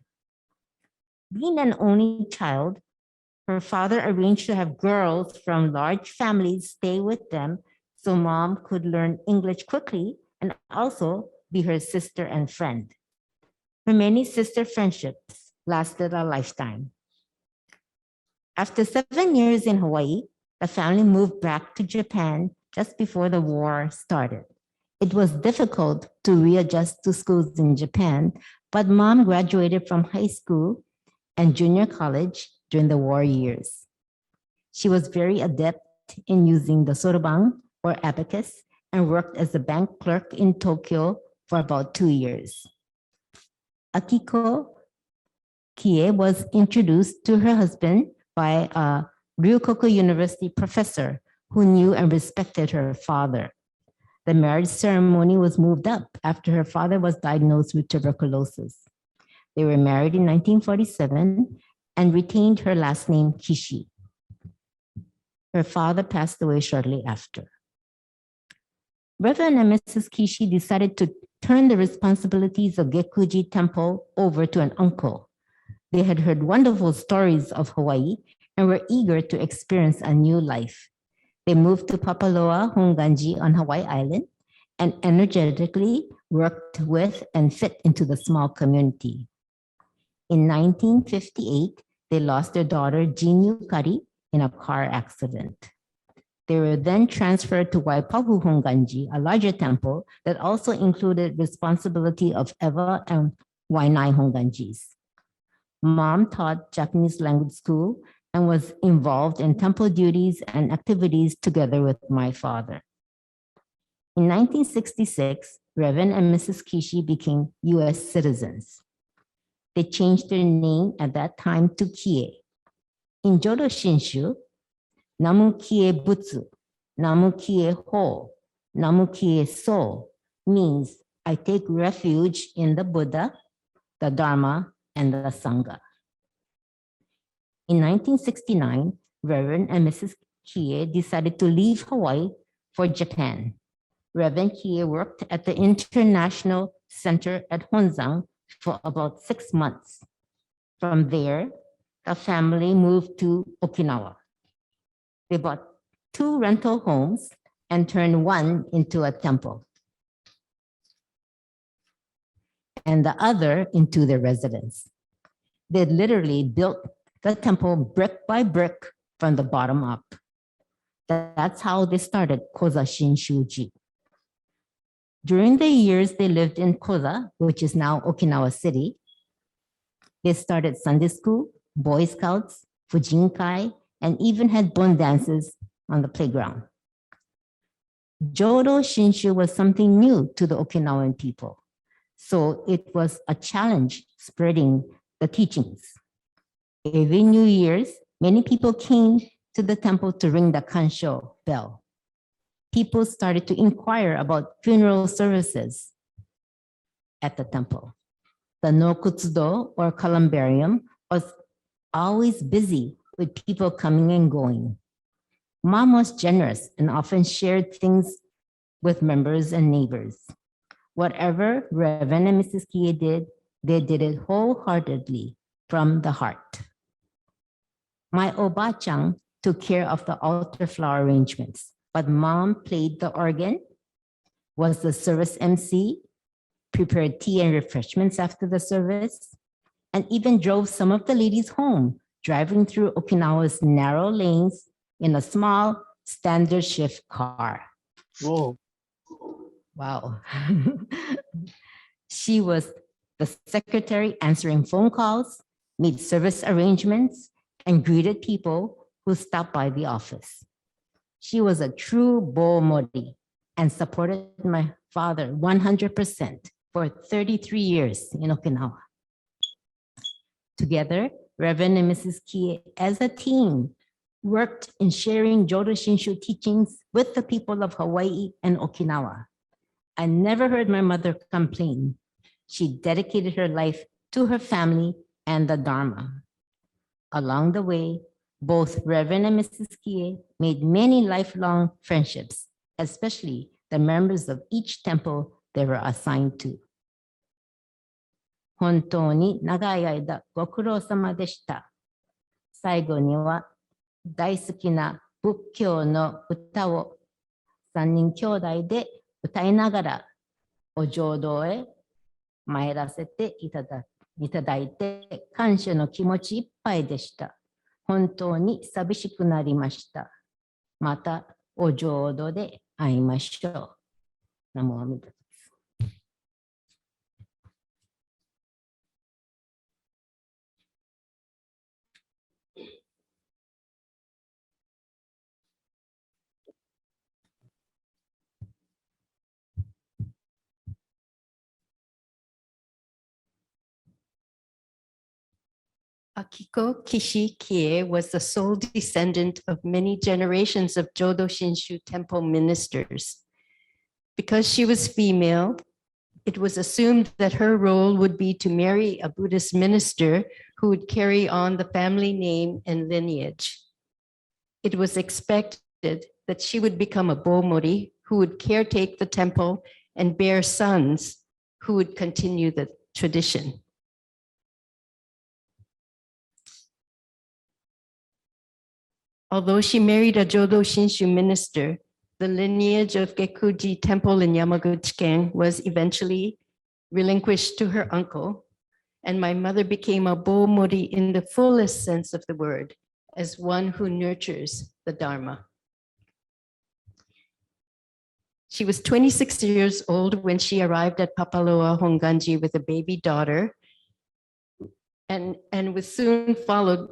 Being an only child, her father arranged to have girls from large families stay with them so mom could learn English quickly and also be her sister and friend. Her many sister friendships lasted a lifetime. After 7 years in Hawaii, the family moved back to Japan just before the war started. It was difficult to readjust to schools in Japan, but mom graduated from high school and junior college during the war years. She was very adept in using the soroban or abacus and worked as a bank clerk in Tokyo for about 2 years. Akiko Kie was introduced to her husband by a Ryukoku University professor who knew and respected her father. The marriage ceremony was moved up after her father was diagnosed with tuberculosis. They were married in 1947 and retained her last name Kishi. Her father passed away shortly after. Reverend and Mrs. Kishi decided to turn the responsibilities of Gekuji Temple over to an uncle. They had heard wonderful stories of Hawaii and were eager to experience a new life. They moved to Papaloa, Hongwanji on Hawaii Island and energetically worked with and fit into the small community. In 1958, they lost their daughter, Jean Yukari, in a car accident. They were then transferred to Waipahu Hongwanji, a larger temple that also included responsibility of Ewa and Wainai Hongwanjis. Mom taught Japanese language school and was involved in temple duties and activities together with my father. In 1966, Reverend and Mrs. Kishi became US citizens. They changed their name at that time to Kie. In Jodo Shinshu, Namu Kie Butsu, Namu Kie Ho, Namu Kie So means I take refuge in the Buddha, the Dharma, and the Sangha. In 1969, Reverend and Mrs. Kie decided to leave Hawaii for Japan. Reverend Kie worked at the International Center at Honzang for about 6 months. From there, the family moved to Okinawa. They bought 2 rental homes and turned one into a temple, and the other into their residence. They literally built the temple brick by brick from the bottom up. That's how they started Koza Shinshuji. During the years they lived in Koza, which is now Okinawa City, they started Sunday school, Boy Scouts, Fujinkai, and even had bon dances on the playground. Jodo Shinshu was something new to the Okinawan people, so it was a challenge spreading the teachings. Every New Year's, many people came to the temple to ring the kansho bell. People started to inquire about funeral services at the temple. The Nokutsudo or columbarium was always busy with people coming and going. Mom was generous and often shared things with members and neighbors. Whatever Reverend and Mrs. Kie did, they did it wholeheartedly from the heart. My Obachang took care of the altar flower arrangements, but Mom played the organ, was the service MC, prepared tea and refreshments after the service, and even drove some of the ladies home, driving through Okinawa's narrow lanes in a small standard shift car. Whoa. Wow. She was the secretary answering phone calls, made service arrangements, and greeted people who stopped by the office. She was a true Bomori and supported my father 100% for 33 years in Okinawa. Together, Reverend and Mrs. Kie, as a team, worked in sharing Jodo Shinshu teachings with the people of Hawaii and Okinawa. I never heard my mother complain. She dedicated her life to her family and the Dharma. Along the way, both Reverend and Mrs. Kie made many lifelong friendships, especially the members of each temple they were assigned to. 本当に長い間ご苦労様でした。最後には大好きな仏教の歌を3人兄弟で歌いながらお浄土へ参らせていただいて感謝の気持ちいっぱいでした。本当に寂しくなりました。またお浄土で会いましょう。ナモアミダタ。Akiko Kishi Kie was the sole descendant of many generations of Jodo Shinshu temple ministers. Because she was female, it was assumed that her role would be to marry a Buddhist minister who would carry on the family name and lineage. It was expected that she would become a Bomori who would caretake the temple and bear sons who would continue the tradition. Although she married a Jodo Shinshu minister, the lineage of Gekuji Temple in Yamaguchi-ken was eventually relinquished to her uncle, and my mother became a Bomori in the fullest sense of the word, as one who nurtures the Dharma. She was 26 years old when she arrived at Papaloa, Hongwanji with a baby daughter, and was soon followed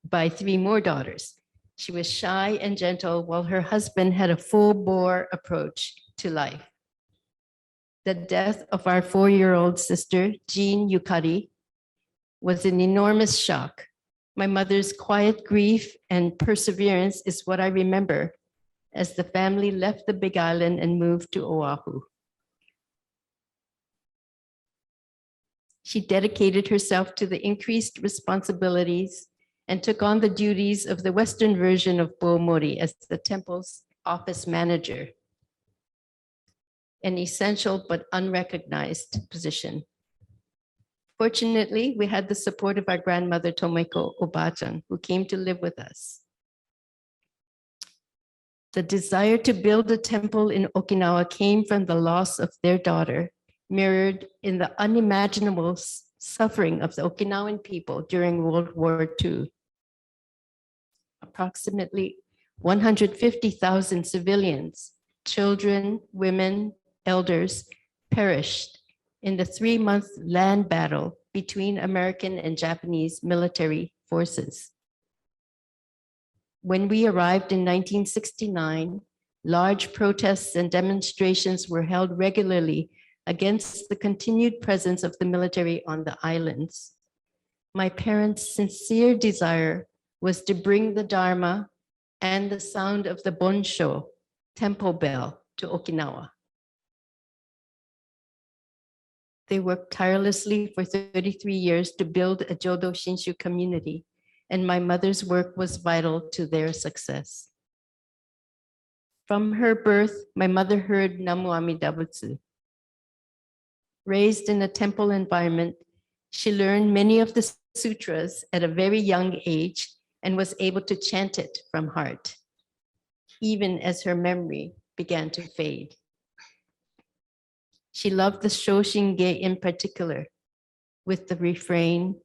by 3 more daughters. She was shy and gentle while her husband had a full-bore approach to life. The death of our 4-year-old sister, Jean Yukari, was an enormous shock. My mother's quiet grief and perseverance is what I remember as the family left the Big Island and moved to Oahu. She dedicated herself to the increased responsibilities and took on the duties of the Western version of Bomori as the temple's office manager, an essential but unrecognized position. Fortunately, we had the support of our grandmother, Tomeko Obachan, who came to live with us. The desire to build a temple in Okinawa came from the loss of their daughter, mirrored in the unimaginable suffering of the Okinawan people during World War II. Approximately 150,000 civilians, children, women, elders, perished in the 3-month land battle between American and Japanese military forces. When we arrived in 1969, large protests and demonstrations were held regularly against the continued presence of the military on the islands. My parents' sincere desire was to bring the Dharma and the sound of the Bonsho temple bell to Okinawa. They worked tirelessly for 33 years to build a Jodo Shinshu community, and my mother's work was vital to their success. From her birth, my mother heard Namu Amida Butsu. Raised in a temple environment, she learned many of the sutras at a very young age and was able to chant it from heart, even as her memory began to fade. She loved the Shoshinge in particular, with the refrain,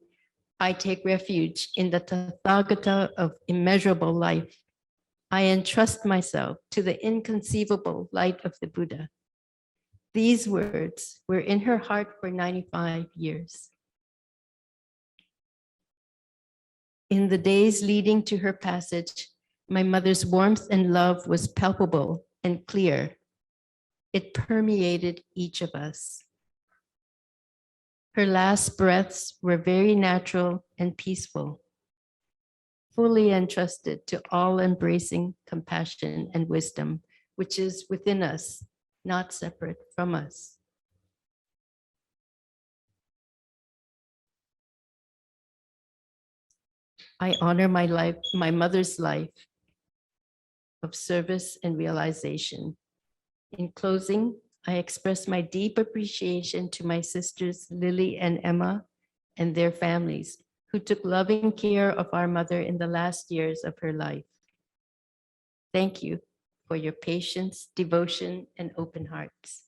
"I take refuge in the Tathagata of immeasurable life. I entrust myself to the inconceivable light of the Buddha." These words were in her heart for 95 years. In the days leading to her passage, My mother's warmth and love was palpable and clear. It permeated each of us. Her last breaths were very natural and peaceful, fully entrusted to all-embracing compassion and wisdom, which is within us, not separate from us. I honor my life, my mother's life of service and realization. In closing, I express my deep appreciation to my sisters Lily and Emma and their families who took loving care of our mother in the last years of her life. Thank you for your patience, devotion, and open hearts.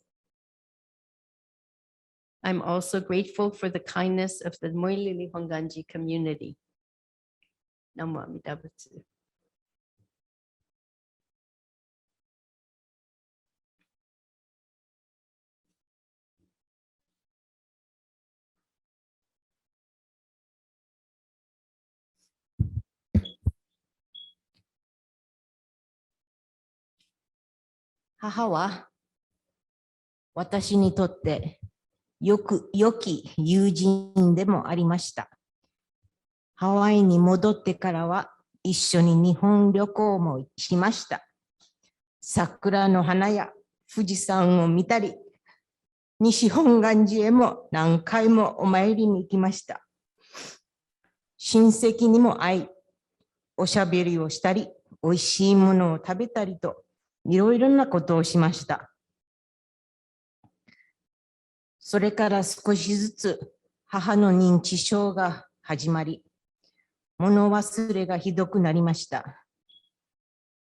I'm also grateful for the kindness of the Moiliili Hongwanji community. Namo Amida Butsu.母は私にとって良き友人でもありました。ハワイに戻ってからは一緒に日本旅行もしました。桜の花や富士山を見たり、西本願寺へも何回もお参りに行きました。親戚にも会い、おしゃべりをしたり、おいしいものを食べたりと、いろいろなことをしました。それから少しずつ母の認知症が始まり、物忘れがひどくなりました。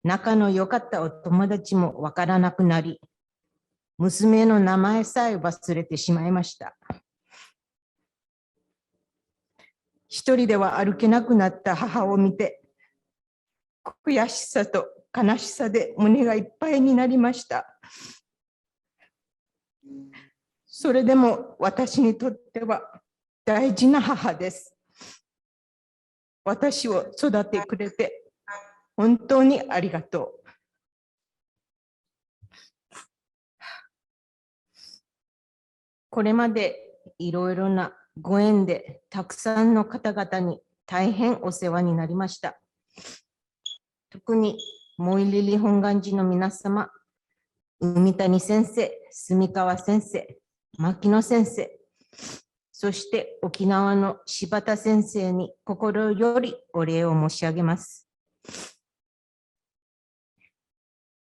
仲の良かったお友達もわからなくなり、娘の名前さえ忘れてしまいました。一人では歩けなくなった母を見て、悔しさと悲しさで胸がいっぱいになりました。それでも私にとっては大事な母です。私を育ててくれて本当にありがとう。これまでいろいろなご縁でたくさんの方々に大変お世話になりました。特にモイリリ本願寺の皆様、海谷先生、住川先生、牧野先生、そして沖縄の柴田先生に心よりお礼を申し上げます。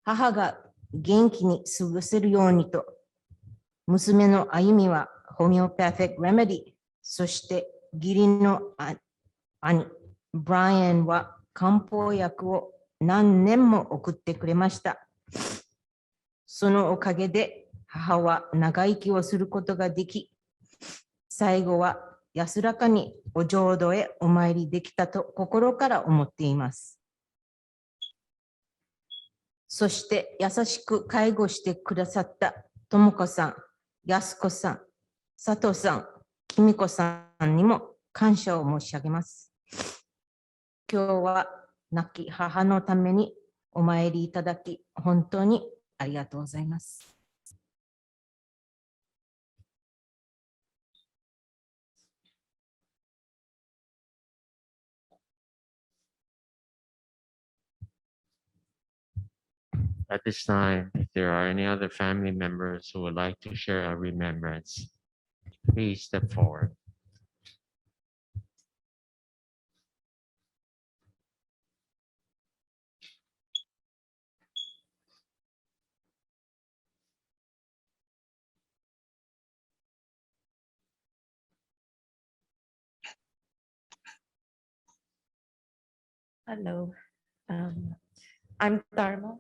母が元気に過ごせるようにと、娘の歩みはホメオパティック・レメディ、そして義理の兄、ブライアンは漢方薬を何年も送ってくれました。そのおかげで母は長生きをすることができ、最後は安らかにお浄土へお参りできたと心から思っています。そして優しく介護してくださったとも子さん、やすこさん、佐藤さん、きみこさんにも感謝を申し上げます。今日は亡き母のためにお参りいただき、本当にありがとうございます。At this time, if there are any other family members who would like to share a remembrance, please step forward. Hello, I'm Dharma.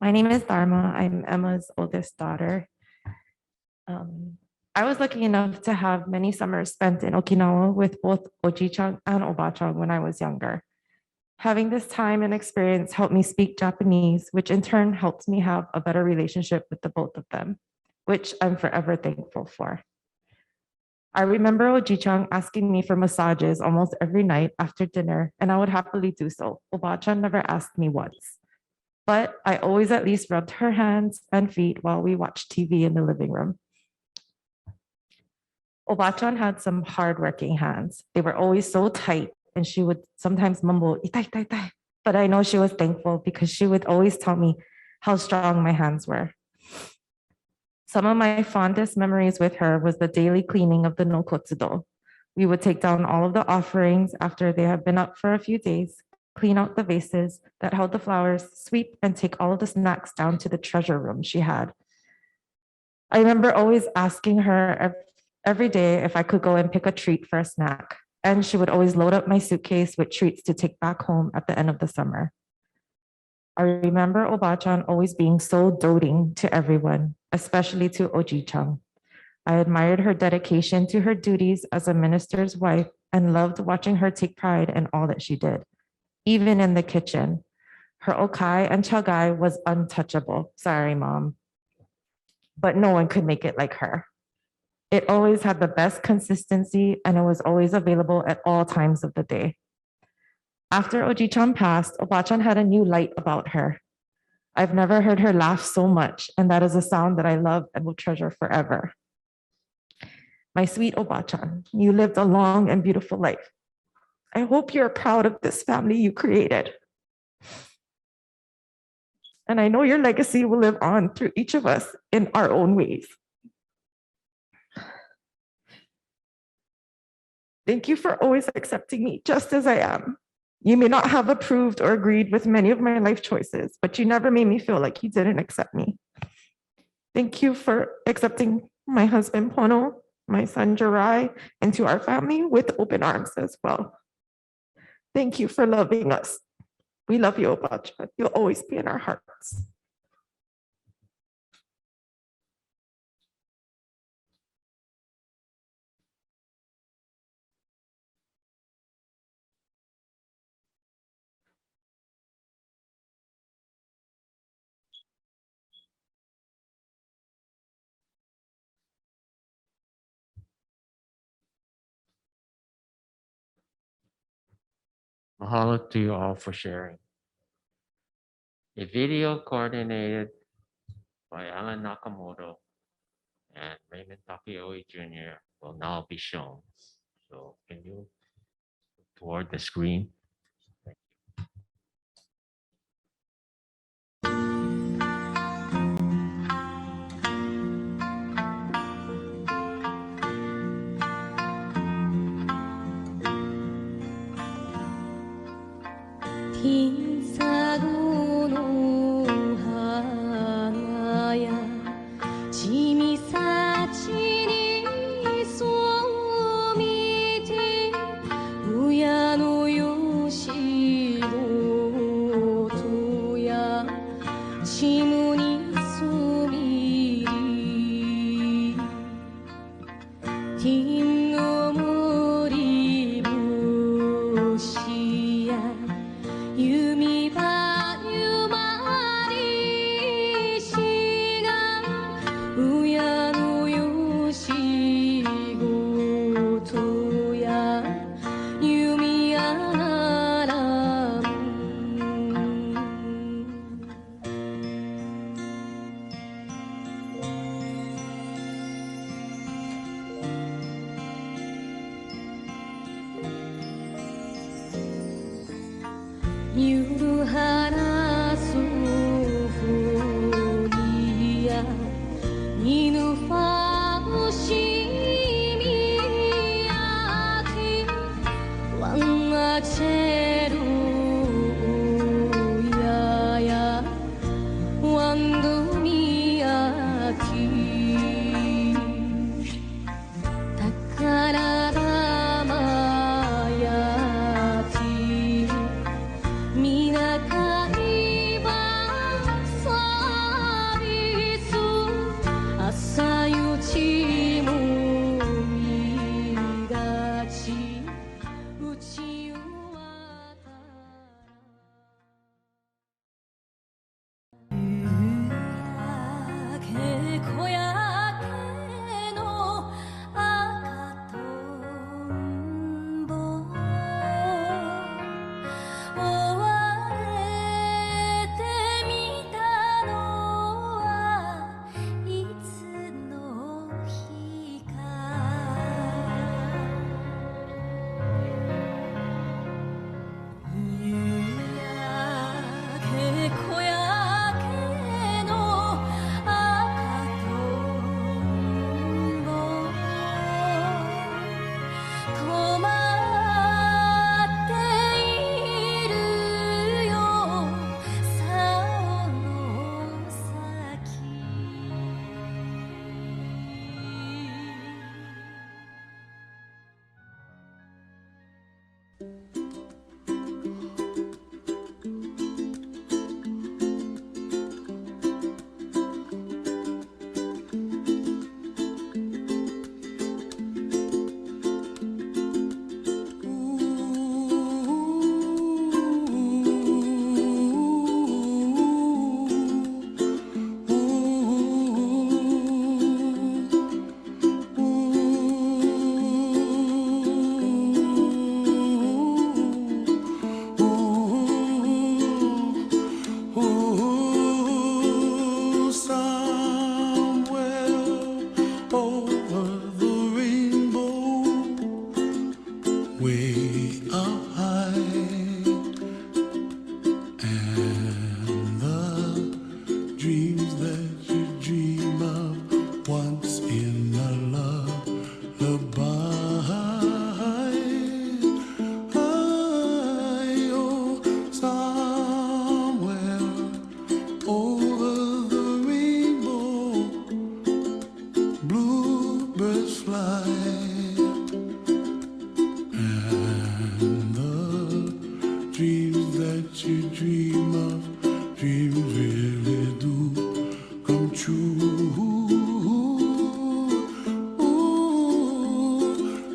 My name is Dharma. I'm Emma's oldest daughter. I was lucky enough to have many summers spent in Okinawa with both Oji-chan and Oba-chan when I was younger. Having this time and experience helped me speak Japanese, which in turn helped me have a better relationship with the both of them, which I'm forever thankful for. I remember Oji-chan asking me for massages almost every night after dinner, and I would happily do so. Oba-chan never asked me once. But I always at least rubbed her hands and feet while we watched TV in the living room. Oba-chan had some hardworking hands. They were always so tight, and she would sometimes mumble, "Itai, itai, itai." But I know she was thankful because she would always tell me how strong my hands were. Some of my fondest memories with her was the daily cleaning of the nokotsudo. We would take down all of the offerings after they had been up for a few days, clean out the vases that held the flowers, sweep and take all of the snacks down to the treasure room she had. I remember always asking her every day if I could go and pick a treat for a snack, and she would always load up my suitcase with treats to take back home at the end of the summer. I remember Oba-chan always being so doting to everyone, especially to Oji-chan. I admired her dedication to her duties as a minister's wife and loved watching her take pride in all that she did, even in the kitchen. Her okai and chagai was untouchable. Sorry, Mom. But no one could make it like her. It always had the best consistency and it was always available at all times of the day. After Oji-chan passed, Oba-chan had a new light about her. I've never heard her laugh so much, and that is a sound that I love and will treasure forever. My sweet Oba-chan, you lived a long and beautiful life. I hope you're proud of this family you created. And I know your legacy will live on through each of us in our own ways. Thank you for always accepting me just as I am. You may not have approved or agreed with many of my life choices, but you never made me feel like you didn't accept me. Thank you for accepting my husband, Pono, my son, Jirai, into our family with open arms as well. Thank you for loving us. We love you, Oba-chan. You'll always be in our hearts. Mahalo to you all for sharing. A video coordinated by Alan Nakamoto and Raymond Takioi Jr. will now be shown. So can you look toward the screen? Asa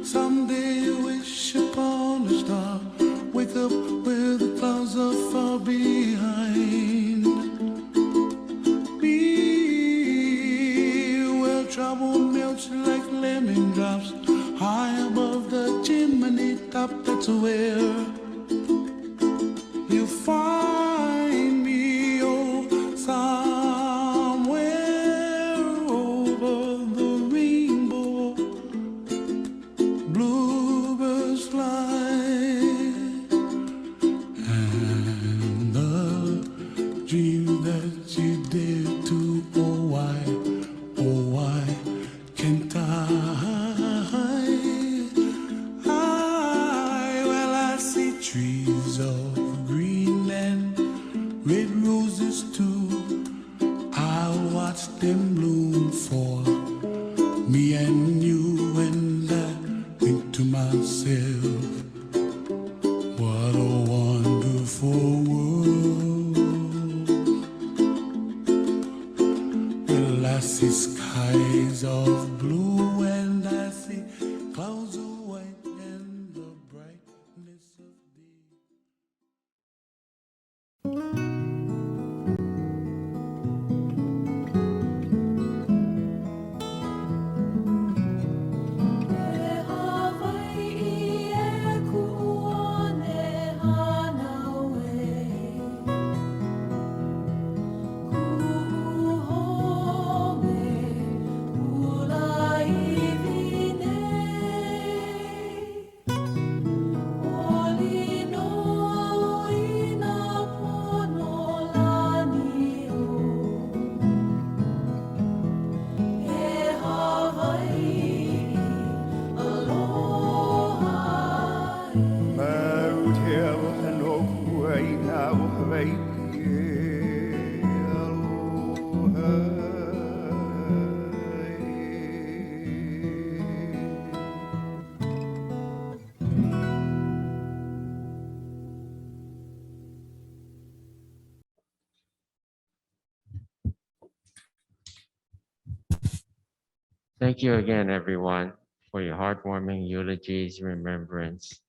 Someday you wish upon a star, wake up where the clouds are far behind me, where trouble melts like lemon drops high above the chimney top. That's where you find me, oh, somewhere over the rainbow. Bluebirds fly, and the dream that you did to, oh why can't I? Well, I see trees of green and red roses too. I'll watch them bloom for me and you, and I think to myself, what a wonderful world. Well, I see skies of blue and I see clouds of white and the brightness of day. Thank you again, everyone, for your heartwarming eulogies, remembrance,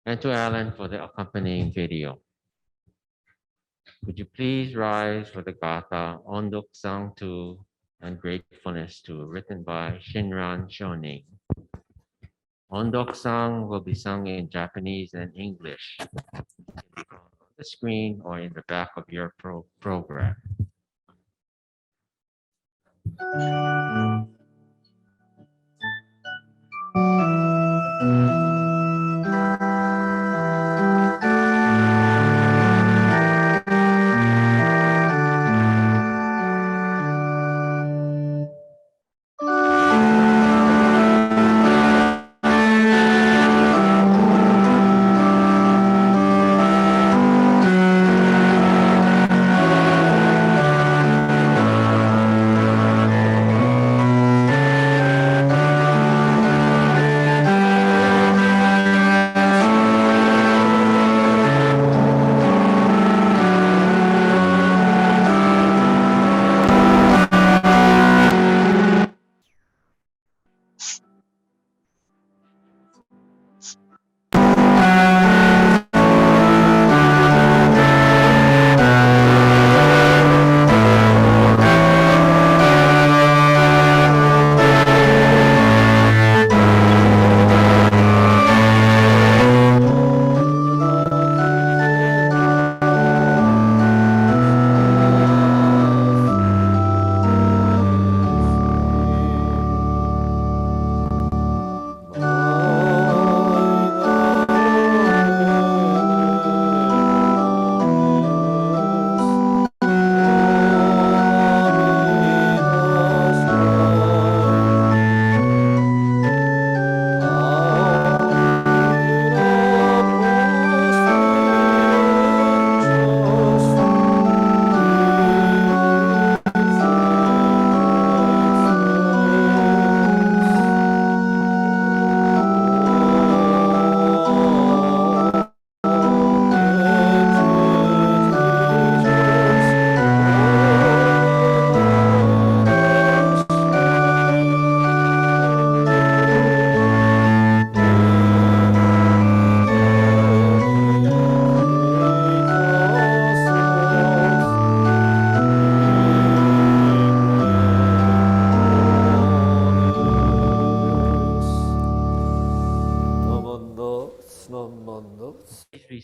and to Alan for the accompanying video. Would you please rise for the Gata Ondok Sang To and Gratefulness To, written by Shinran Shonin. Ondok Sang will be sung in Japanese and English. It can be found on the screen or in the back of your program.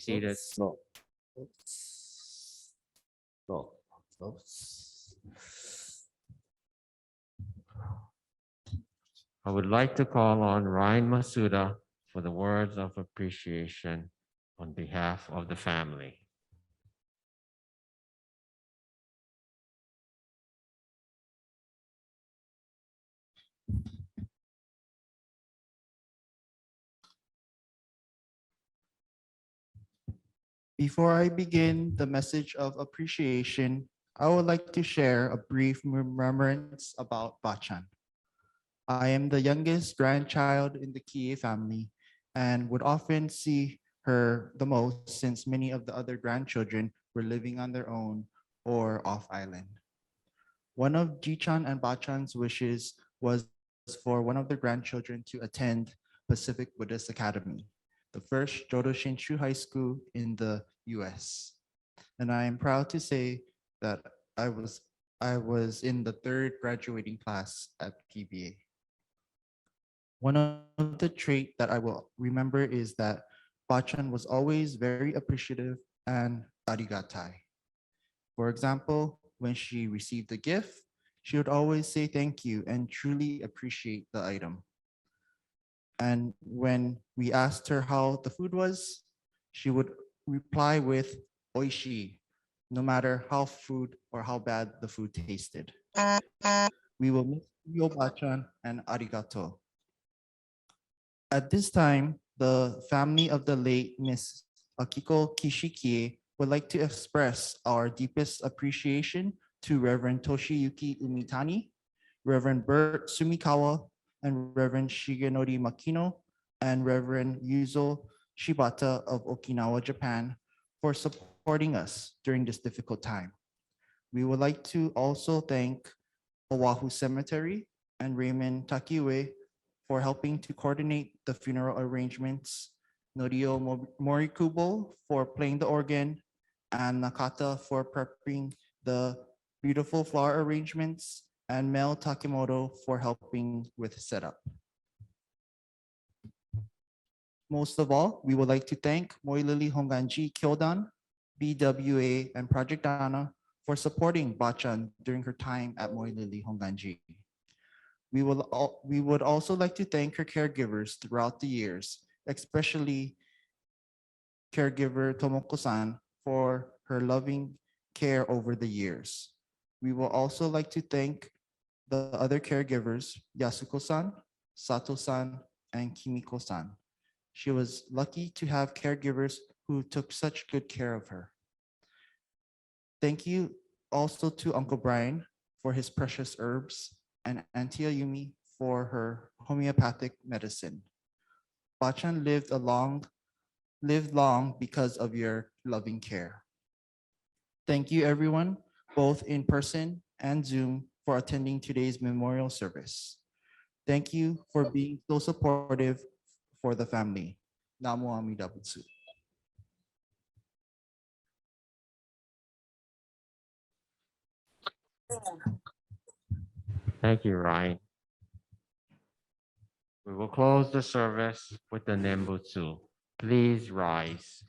seated. No. Oops. No. Oops. I would like to call on Ryan Masuda for the words of appreciation on behalf of the family. Before I begin the message of appreciation, I would like to share a brief remembrance about Bachan. I am the youngest grandchild in the Kie family and would often see her the most since many of the other grandchildren were living on their own or off island. One of Jichan and Bachan's wishes was for one of their grandchildren to attend Pacific Buddhist Academy, the first Jodo Shinshu high school in the US. And I am proud to say that I was in the third graduating class at PBA. One of the trait that I will remember is that Bachan was always very appreciative and arigatai. For example, when she received a gift, she would always say thank you and truly appreciate the item. And when we asked her how the food was, she would reply with oishi, no matter how food or how bad the food tasted. We will miss you, Bachan, and arigato. At this time, the family of the late Miss Akiko Kishi Kie would like to express our deepest appreciation to Reverend Toshiyuki Umitani, Reverend Bert Sumikawa, and Reverend Shigenori Makino, and Reverend Yuzo Shibata of Okinawa, Japan, for supporting us during this difficult time. We would like to also thank Oahu Cemetery and Raymond Takiwe for helping to coordinate the funeral arrangements, Norio Morikubo for playing the organ, and Nakata for prepping the beautiful flower arrangements, and Mel Takemoto for helping with setup. Most of all, we would like to thank Moiliili Hongwanji Kyodan, BWA, and Project Dana for supporting Bachan during her time at Moiliili Hongwanji. We would also like to thank her caregivers throughout the years, especially caregiver Tomoko-san for her loving care over the years. We will also like to thank the other caregivers, Yasuko-san, Sato-san, and Kimiko-san. She was lucky to have caregivers who took such good care of her. Thank you also to Uncle Brian for his precious herbs and Auntie Ayumi for her homeopathic medicine. Bachan lived long because of your loving care. Thank you everyone, both in person and Zoom, for attending today's memorial service. Thank you for being so supportive for the family. Namo Amida Butsu. Thank you, Ryan. We will close the service with the Nembutsu. Please rise.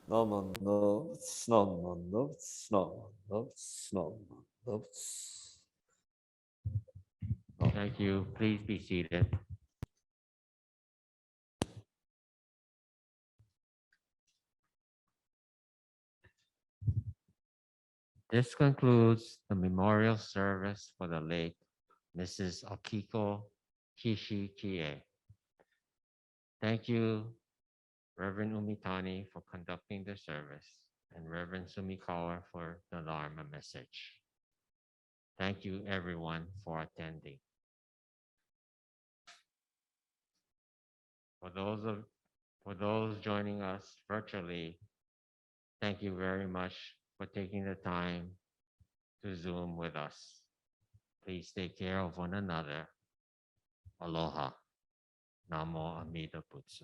너만 notes, 너만 notes, 너만 notes, 너만 notes. Thank you. Please be seated. This concludes the memorial service for the late Mrs. Akiko Kishi Kie. Thank you, Reverend Umitani, for conducting the service, and Reverend Sumikawa for the Dharma message. Thank you, everyone, for attending. For those joining us virtually, thank you very much for taking the time to Zoom with us. Please take care of one another. Aloha. Namo Amida Butsu.